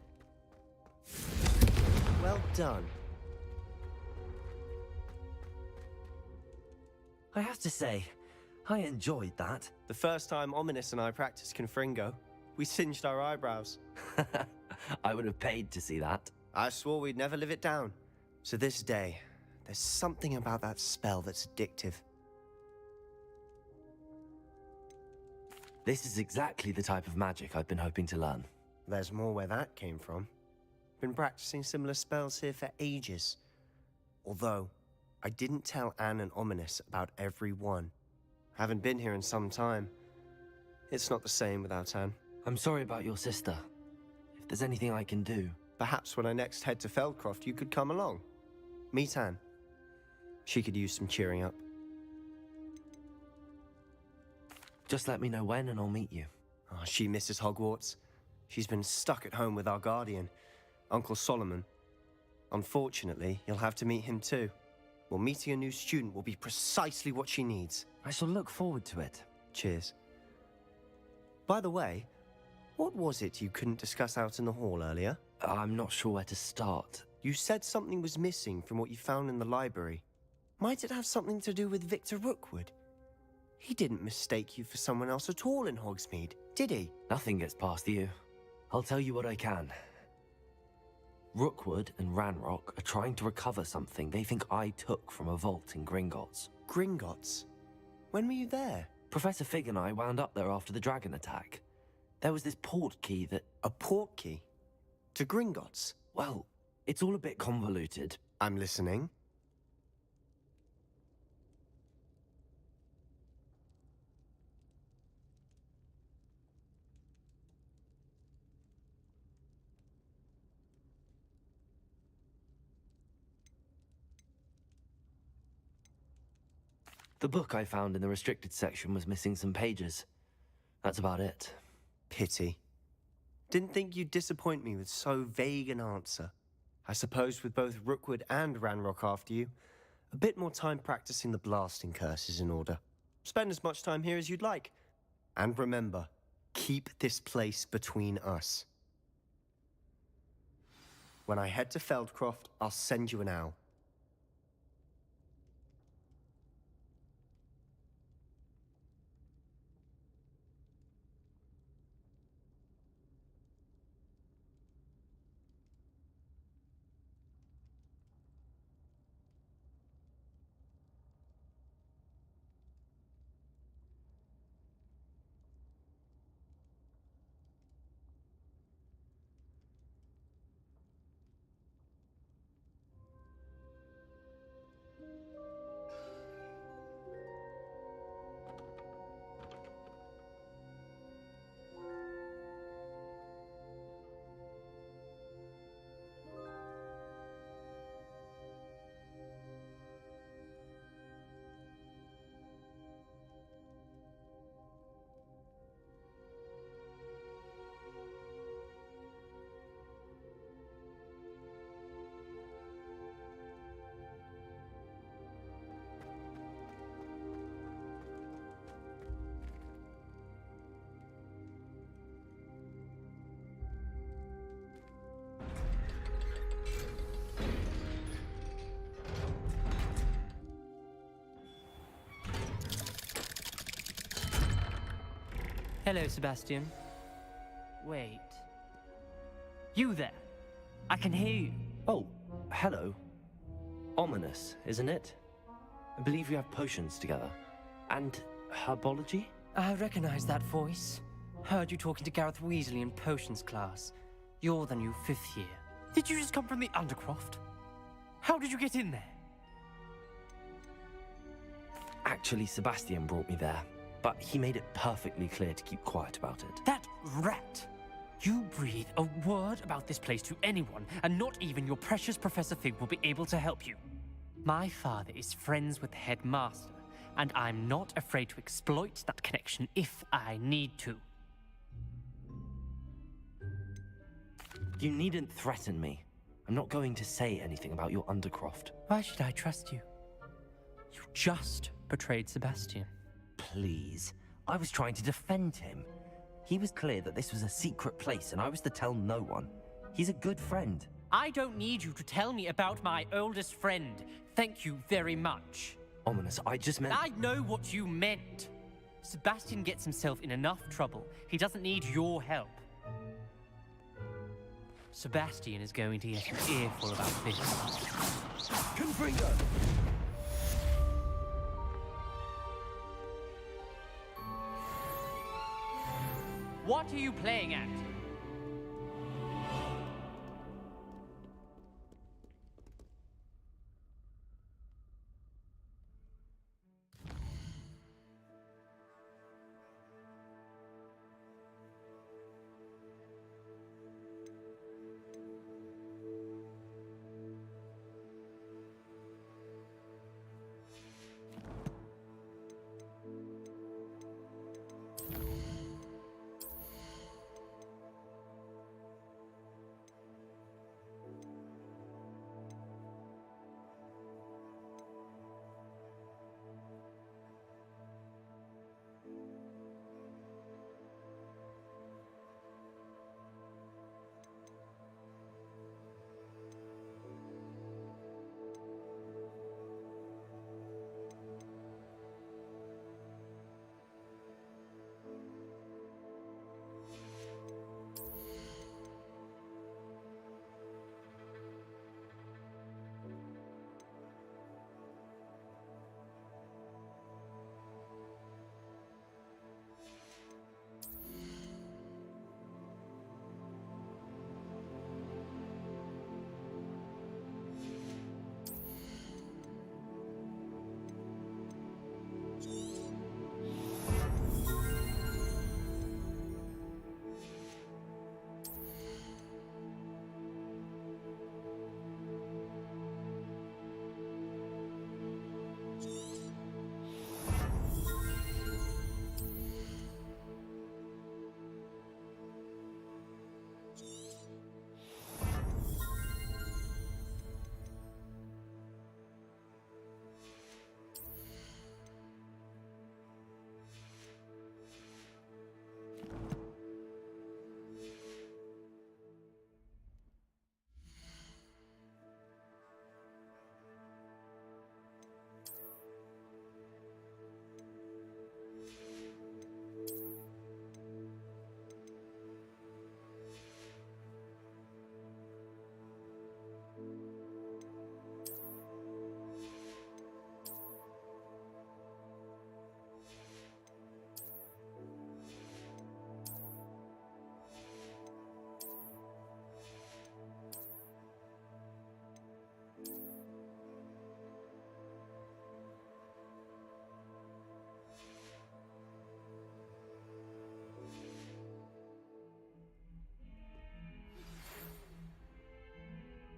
Well done. I have to say, I enjoyed that. The first time Ominous and I practiced Confringo, we singed our eyebrows. I would have paid to see that. I swore we'd never live it down. So this day, there's something about that spell that's addictive. This is exactly the type of magic I've been hoping to learn. There's more where that came from. Been practicing similar spells here for ages. Although, I didn't tell Anne and Ominous about every one. Haven't been here in some time. It's not the same without Anne. I'm sorry about your sister. If there's anything I can do... Perhaps when I next head to Feldcroft, you could come along. Meet Anne. She could use some cheering up. Just let me know when and I'll meet you. Oh, she misses Hogwarts. She's been stuck at home with our guardian, Uncle Solomon. Unfortunately, you'll have to meet him too. Well, meeting a new student will be precisely what she needs. I shall look forward to it. Cheers. By the way, what was it you couldn't discuss out in the hall earlier? I'm not sure where to start. You said something was missing from what you found in the library. Might it have something to do with Victor Rookwood? He didn't mistake you for someone else at all in Hogsmeade, did he? Nothing gets past you. I'll tell you what I can. Rookwood and Ranrock are trying to recover something they think I took from a vault in Gringotts. Gringotts? When were you there? Professor Fig and I wound up there after the dragon attack. There was this port key that... A port key? To Gringotts? Well, it's all a bit convoluted. I'm listening. The book I found in the restricted section was missing some pages. That's about it. Pity. Didn't think you'd disappoint me with so vague an answer. I suppose with both Rookwood and Ranrock after you, a bit more time practicing the blasting curse is in order. Spend as much time here as you'd like. And remember, keep this place between us. When I head to Feldcroft, I'll send you an owl. Hello, Sebastian. Wait. You there? I can hear you. Oh, hello. Ominous, isn't it? I believe we have potions together. And herbology? I recognize that voice. Heard you talking to Gareth Weasley in potions class. You're the new 5th year. Did you just come from the Undercroft? How did you get in there? Actually, Sebastian brought me there. But he made it perfectly clear to keep quiet about it. That rat! You breathe a word about this place to anyone, and not even your precious Professor Fig will be able to help you. My father is friends with the headmaster, and I'm not afraid to exploit that connection if I need to. You needn't threaten me. I'm not going to say anything about your Undercroft. Why should I trust you? You just betrayed Sebastian. Please. I was trying to defend him. He was clear that this was a secret place and I was to tell no one. He's a good friend. I don't need you to tell me about my oldest friend. Thank you very much. Ominous, I just meant... I know what you meant. Sebastian gets himself in enough trouble. He doesn't need your help. Sebastian is going to get an earful about this. Confringo! What are you playing at?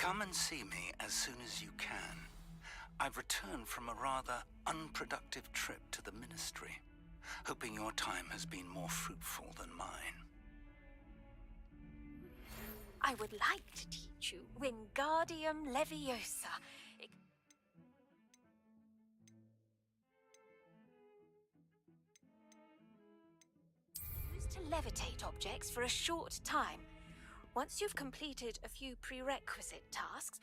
Come and see me as soon as you can. I've returned from a rather unproductive trip to the Ministry, hoping your time has been more fruitful than mine. I would like to teach you Wingardium Leviosa. Used to levitate objects for a short time. Once you've completed a few prerequisite tasks,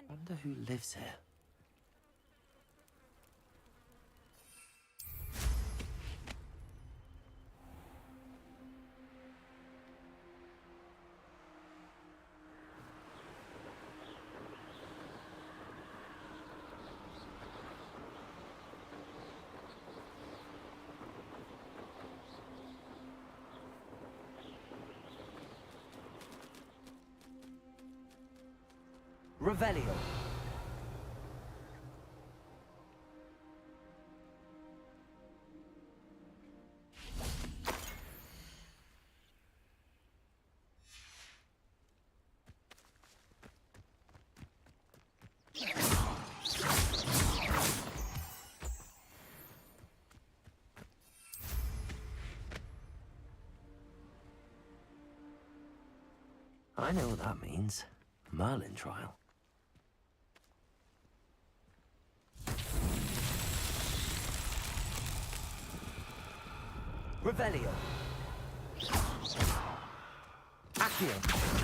Wonder who lives here. Revelio. I know what that means. Merlin trial. Revelio. Accio.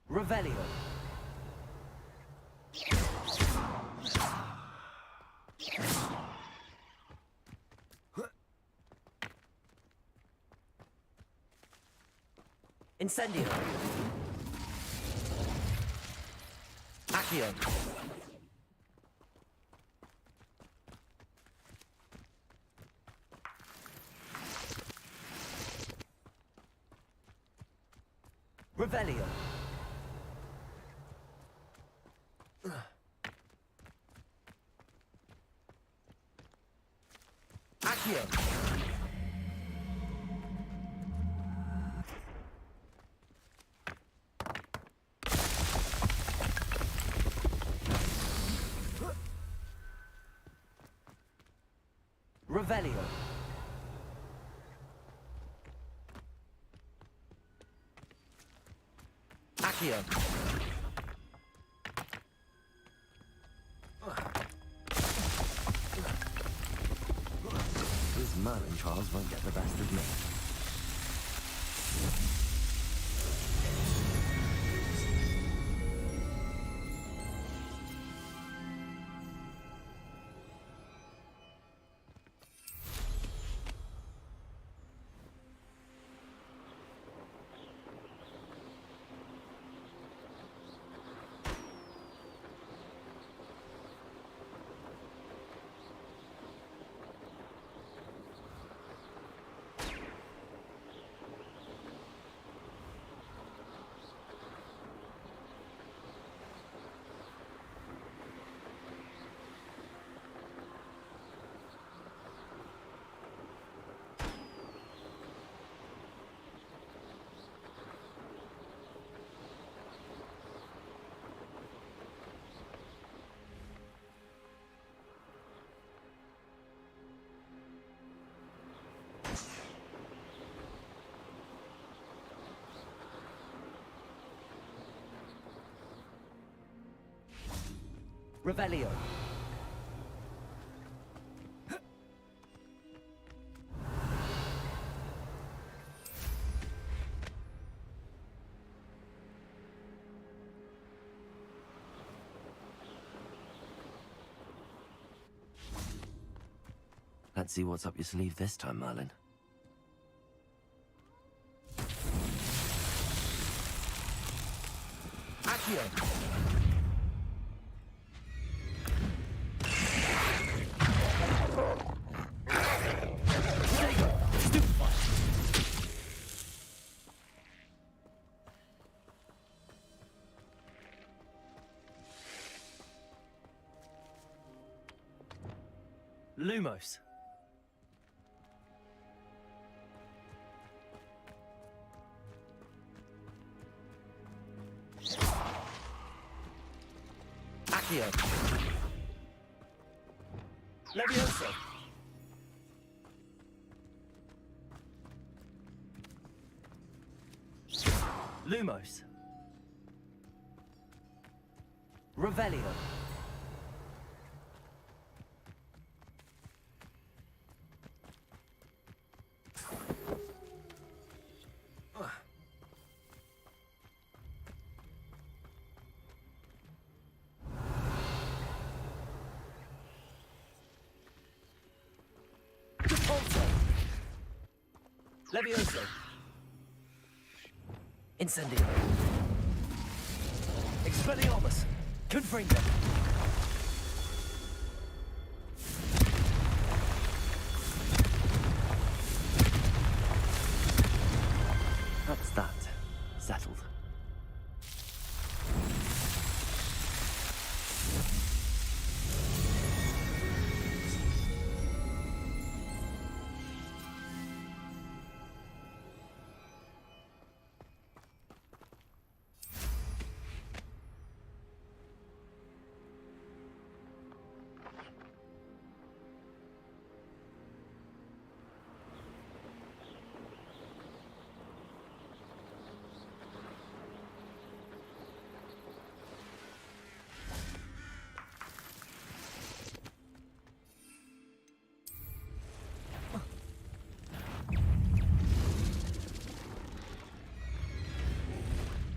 Revelio. Incendio. Accio. Revelio. Accio. Revelio. Accio. These Merlin trials won't get the best of me. Revelio. Let's see what's up your sleeve this time, Merlin. Accio. Lumos. Accio. Levioso. Lumos. Revelio. Levioso. Incendio. Expelliarmus. Confringo. That's that. Settled.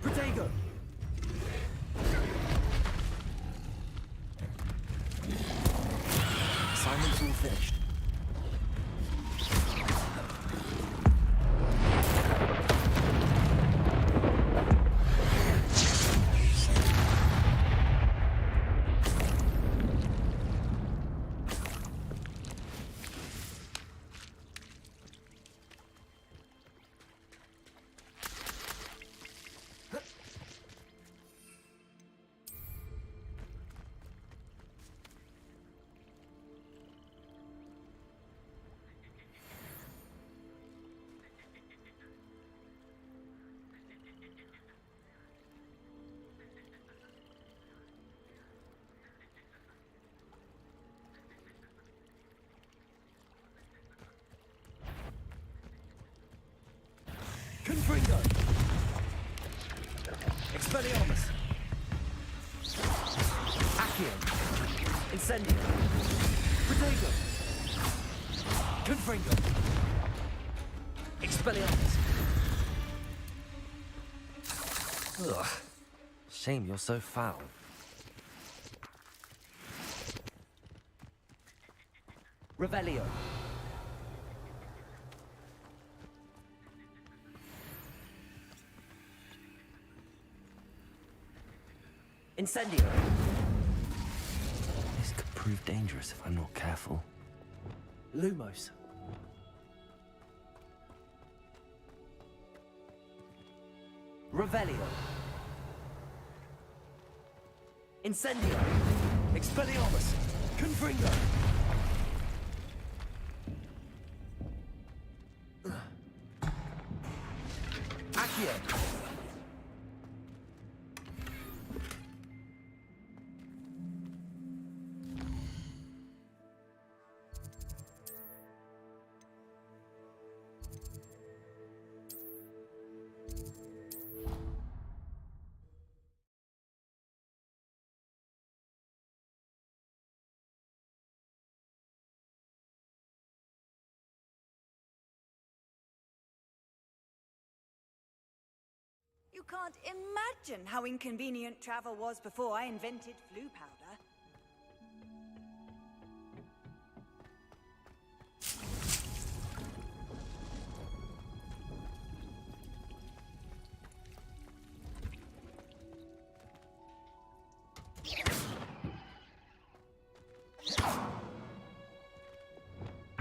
Protego! Assignment's all finished. Confringo! Expelliarmus! Accio! Incendio! Protego! Confringo! Expelliarmus! Ugh. Shame you're so foul. Revelio! Incendio! This could prove dangerous if I'm not careful. Lumos. Revelio. Incendio. Expelliarmus. Confringo. Accio. You can't imagine how inconvenient travel was before I invented flue powder.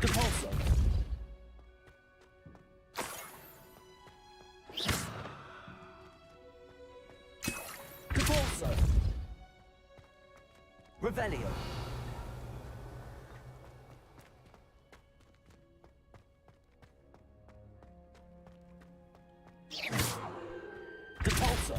Depulso. Depulso. Revelio. Depulso.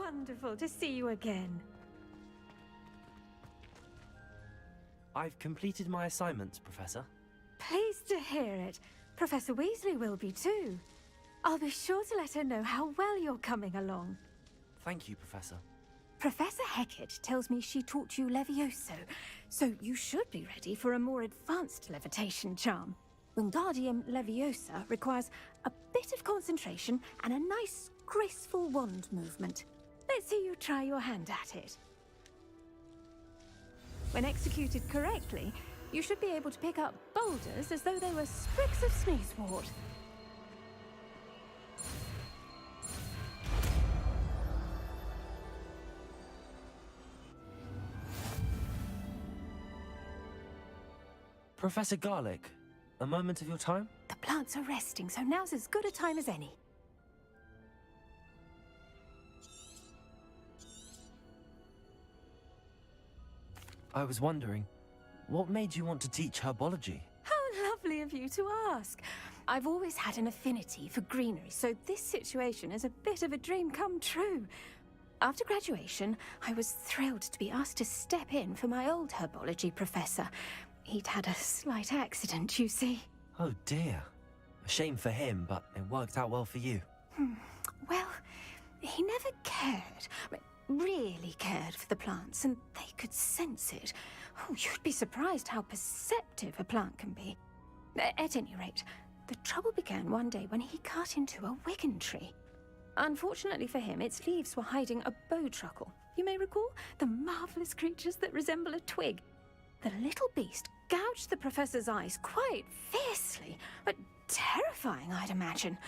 wonderful to see you again. I've completed my assignments, Professor. Pleased to hear it. Professor Weasley will be too. I'll be sure to let her know how well you're coming along. Thank you, Professor. Professor Hecat tells me she taught you Levioso, so you should be ready for a more advanced levitation charm. Wingardium Leviosa requires a bit of concentration and a nice, graceful wand movement. Let's see you try your hand at it. When executed correctly, you should be able to pick up boulders as though they were sprigs of sneezewort. Professor Garlic, a moment of your time? The plants are resting, so now's as good a time as any. I was wondering, what made you want to teach herbology? How lovely of you to ask. I've always had an affinity for greenery, so this situation is a bit of a dream come true. After graduation, I was thrilled to be asked to step in for my old herbology professor. He'd had a slight accident, you see. Oh dear. A shame for him, but it worked out well for you. Well, he never cared, really cared for the plants, and they could sense it. Oh, you'd be surprised how perceptive a plant can be. At any rate, the trouble began one day when he cut into a wigan tree. Unfortunately for him, its leaves were hiding a bowtruckle. You may recall the marvelous creatures that resemble a twig. The little beast gouged the professor's eyes quite fiercely, but terrifying, I'd imagine.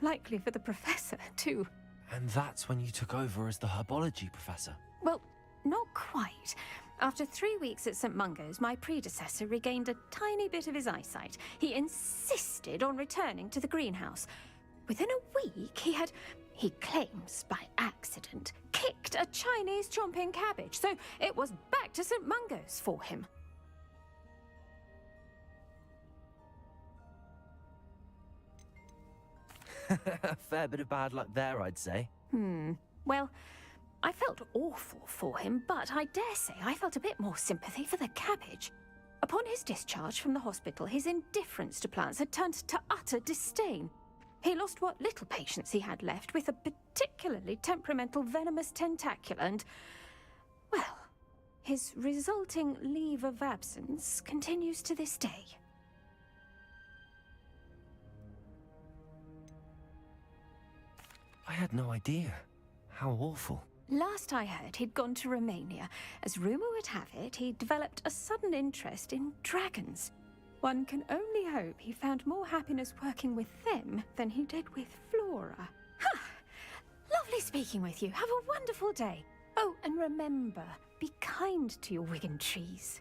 Likely for the professor, too. And that's when you took over as the herbology professor? Well, not quite. After 3 weeks at St. Mungo's, my predecessor regained a tiny bit of his eyesight. He insisted on returning to the greenhouse. Within a week, he claims by accident, kicked a Chinese chomping cabbage, so it was back to St. Mungo's for him. A fair bit of bad luck there, I'd say. Well, I felt awful for him, but I dare say I felt a bit more sympathy for the cabbage. Upon his discharge from the hospital, his indifference to plants had turned to utter disdain. He lost what little patience he had left with a particularly temperamental venomous tentacula and, well, his resulting leave of absence continues to this day. I had no idea. How awful. Last I heard, he'd gone to Romania. As rumor would have it, he developed a sudden interest in dragons. One can only hope he found more happiness working with them than he did with Flora. Ha! Lovely speaking with you. Have a wonderful day. Oh, and remember, be kind to your wigan trees.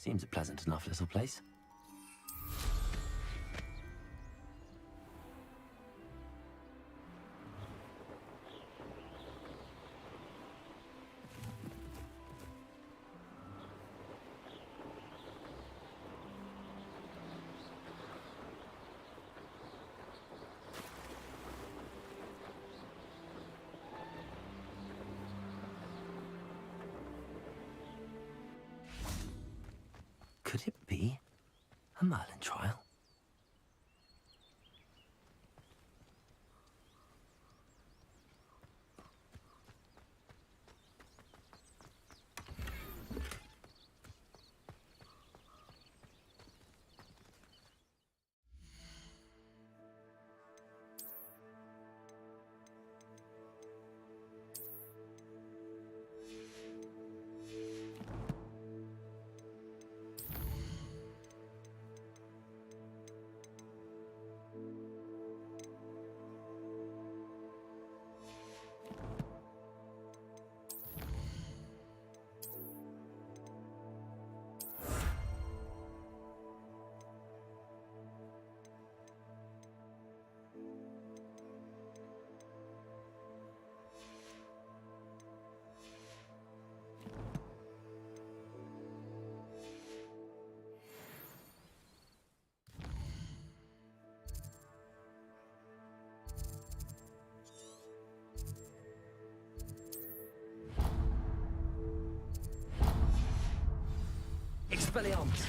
Seems a pleasant enough little place. Could it be a Merlin trial? Expelliarmus!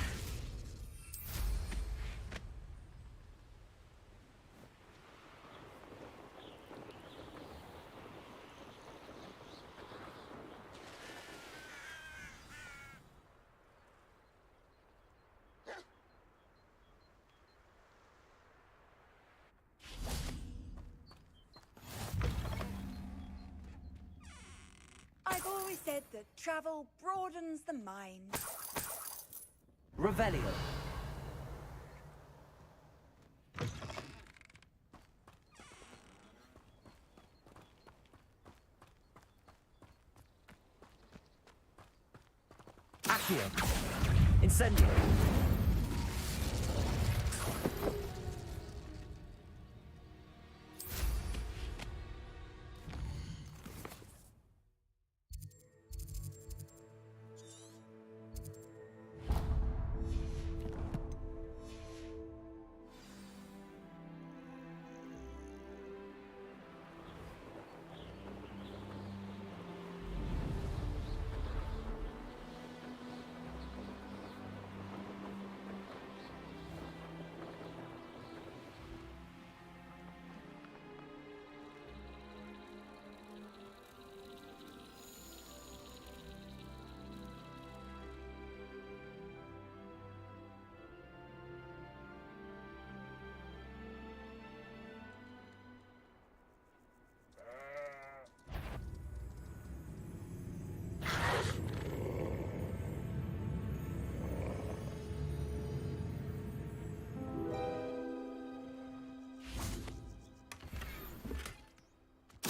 I've always said that travel broadens the mind. Revelio. Accio. Incendio.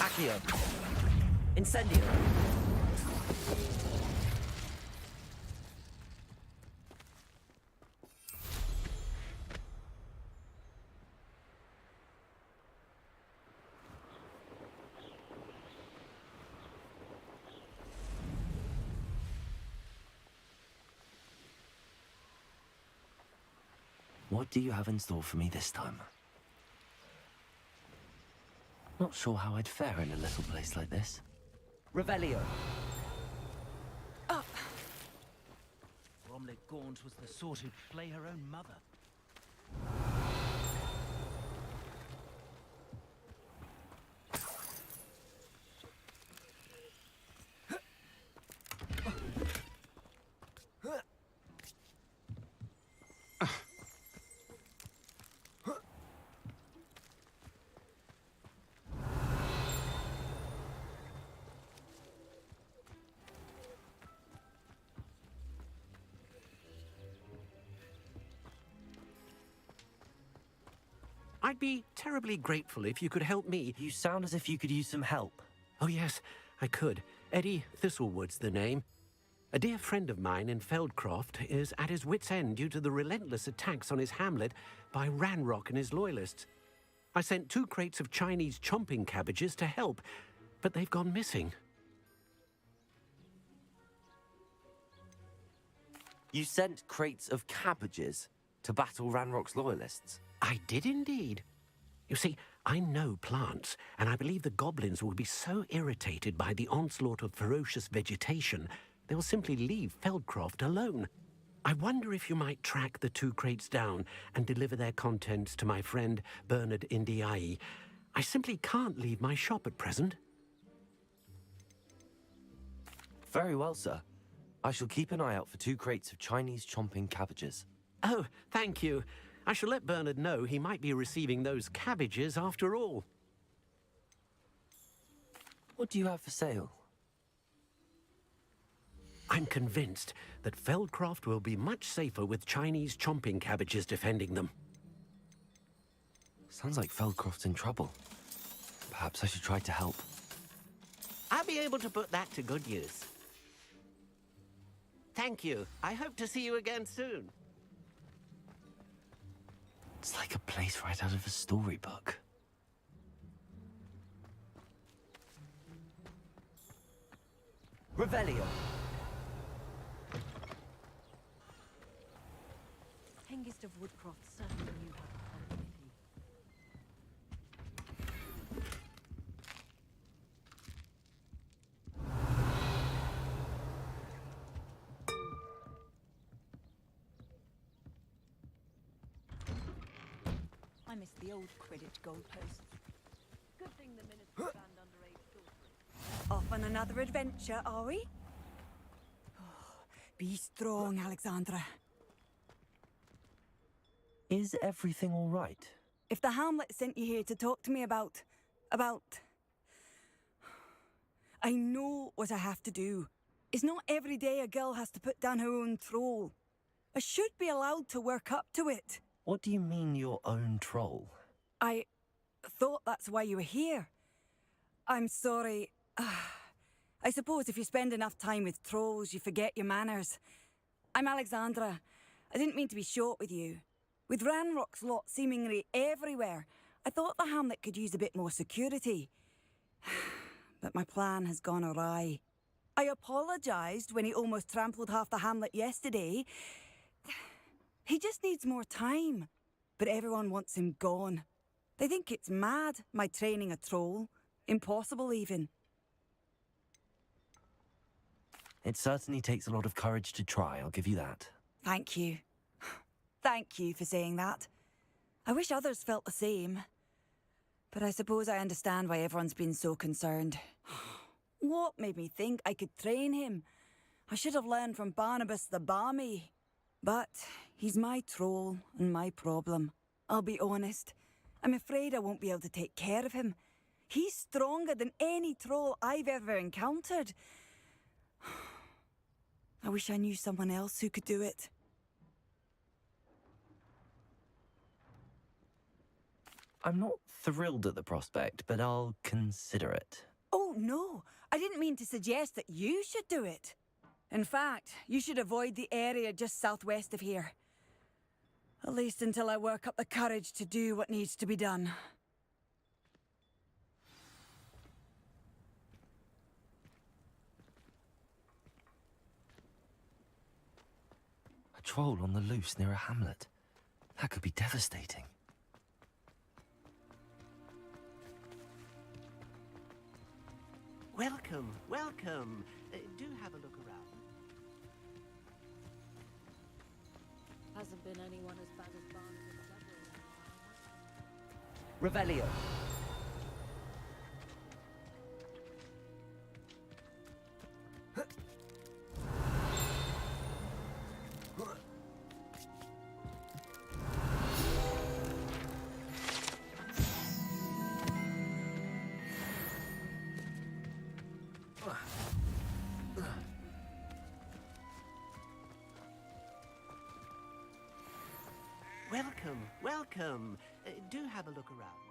Accio. Incendio. What do you have in store for me this time? Not sure how I'd fare in a little place like this. Revelio. Up! Bromley Gaunt was the sort who'd flay her own mother. I'd be terribly grateful if you could help me. You sound as if you could use some help. Oh, yes, I could. Eddie Thistlewood's the name. A dear friend of mine in Feldcroft is at his wit's end due to the relentless attacks on his hamlet by Ranrock and his loyalists. I sent 2 crates of Chinese chomping cabbages to help, but they've gone missing. You sent crates of cabbages to battle Ranrock's loyalists? I did indeed. You see, I know plants, and I believe the goblins will be so irritated by the onslaught of ferocious vegetation, they'll simply leave Feldcroft alone. I wonder if you might track the 2 crates down and deliver their contents to my friend Bernard Indiai. I simply can't leave my shop at present. Very well, sir. I shall keep an eye out for 2 crates of Chinese chomping cabbages. Oh, thank you. I shall let Bernard know he might be receiving those cabbages after all. What do you have for sale? I'm convinced that Feldcroft will be much safer with Chinese chomping cabbages defending them. Sounds like Feldcroft's in trouble. Perhaps I should try to help. I'll be able to put that to good use. Thank you. I hope to see you again soon. It's like a place right out of a storybook. Revelio. Hengist of Woodcroft certainly knew how to hunt, did he? miss the old Quidditch goalposts. Good thing the Ministry banned underage sorcery. Off on another adventure, are we? Be strong, Alexandra. Is everything all right? If the Hamlet sent you here to talk to me about... I know what I have to do. It's not every day a girl has to put down her own troll. I should be allowed to work up to it. What do you mean, your own troll? I thought that's why you were here. I'm sorry. I suppose if you spend enough time with trolls, you forget your manners. I'm Alexandra. I didn't mean to be short with you. With Ranrock's lot seemingly everywhere, I thought the Hamlet could use a bit more security. But my plan has gone awry. I apologised when he almost trampled half the Hamlet yesterday. He just needs more time. But everyone wants him gone. They think it's mad, my training a troll. Impossible, even. It certainly takes a lot of courage to try, I'll give you that. Thank you. Thank you for saying that. I wish others felt the same. But I suppose I understand why everyone's been so concerned. What made me think I could train him? I should have learned from Barnabas the Barmy. But he's my troll and my problem. I'll be honest. I'm afraid I won't be able to take care of him. He's stronger than any troll I've ever encountered. I wish I knew someone else who could do it. I'm not thrilled at the prospect, but I'll consider it. Oh, no. I didn't mean to suggest that you should do it. In fact, you should avoid the area just southwest of here. At least until I work up the courage to do what needs to be done. A troll on the loose near a hamlet. That could be devastating. Welcome, welcome. Do have a look around. Hasn't been anyone as bad as Barnabas ever. Revelio. Welcome, welcome. Do have a look around.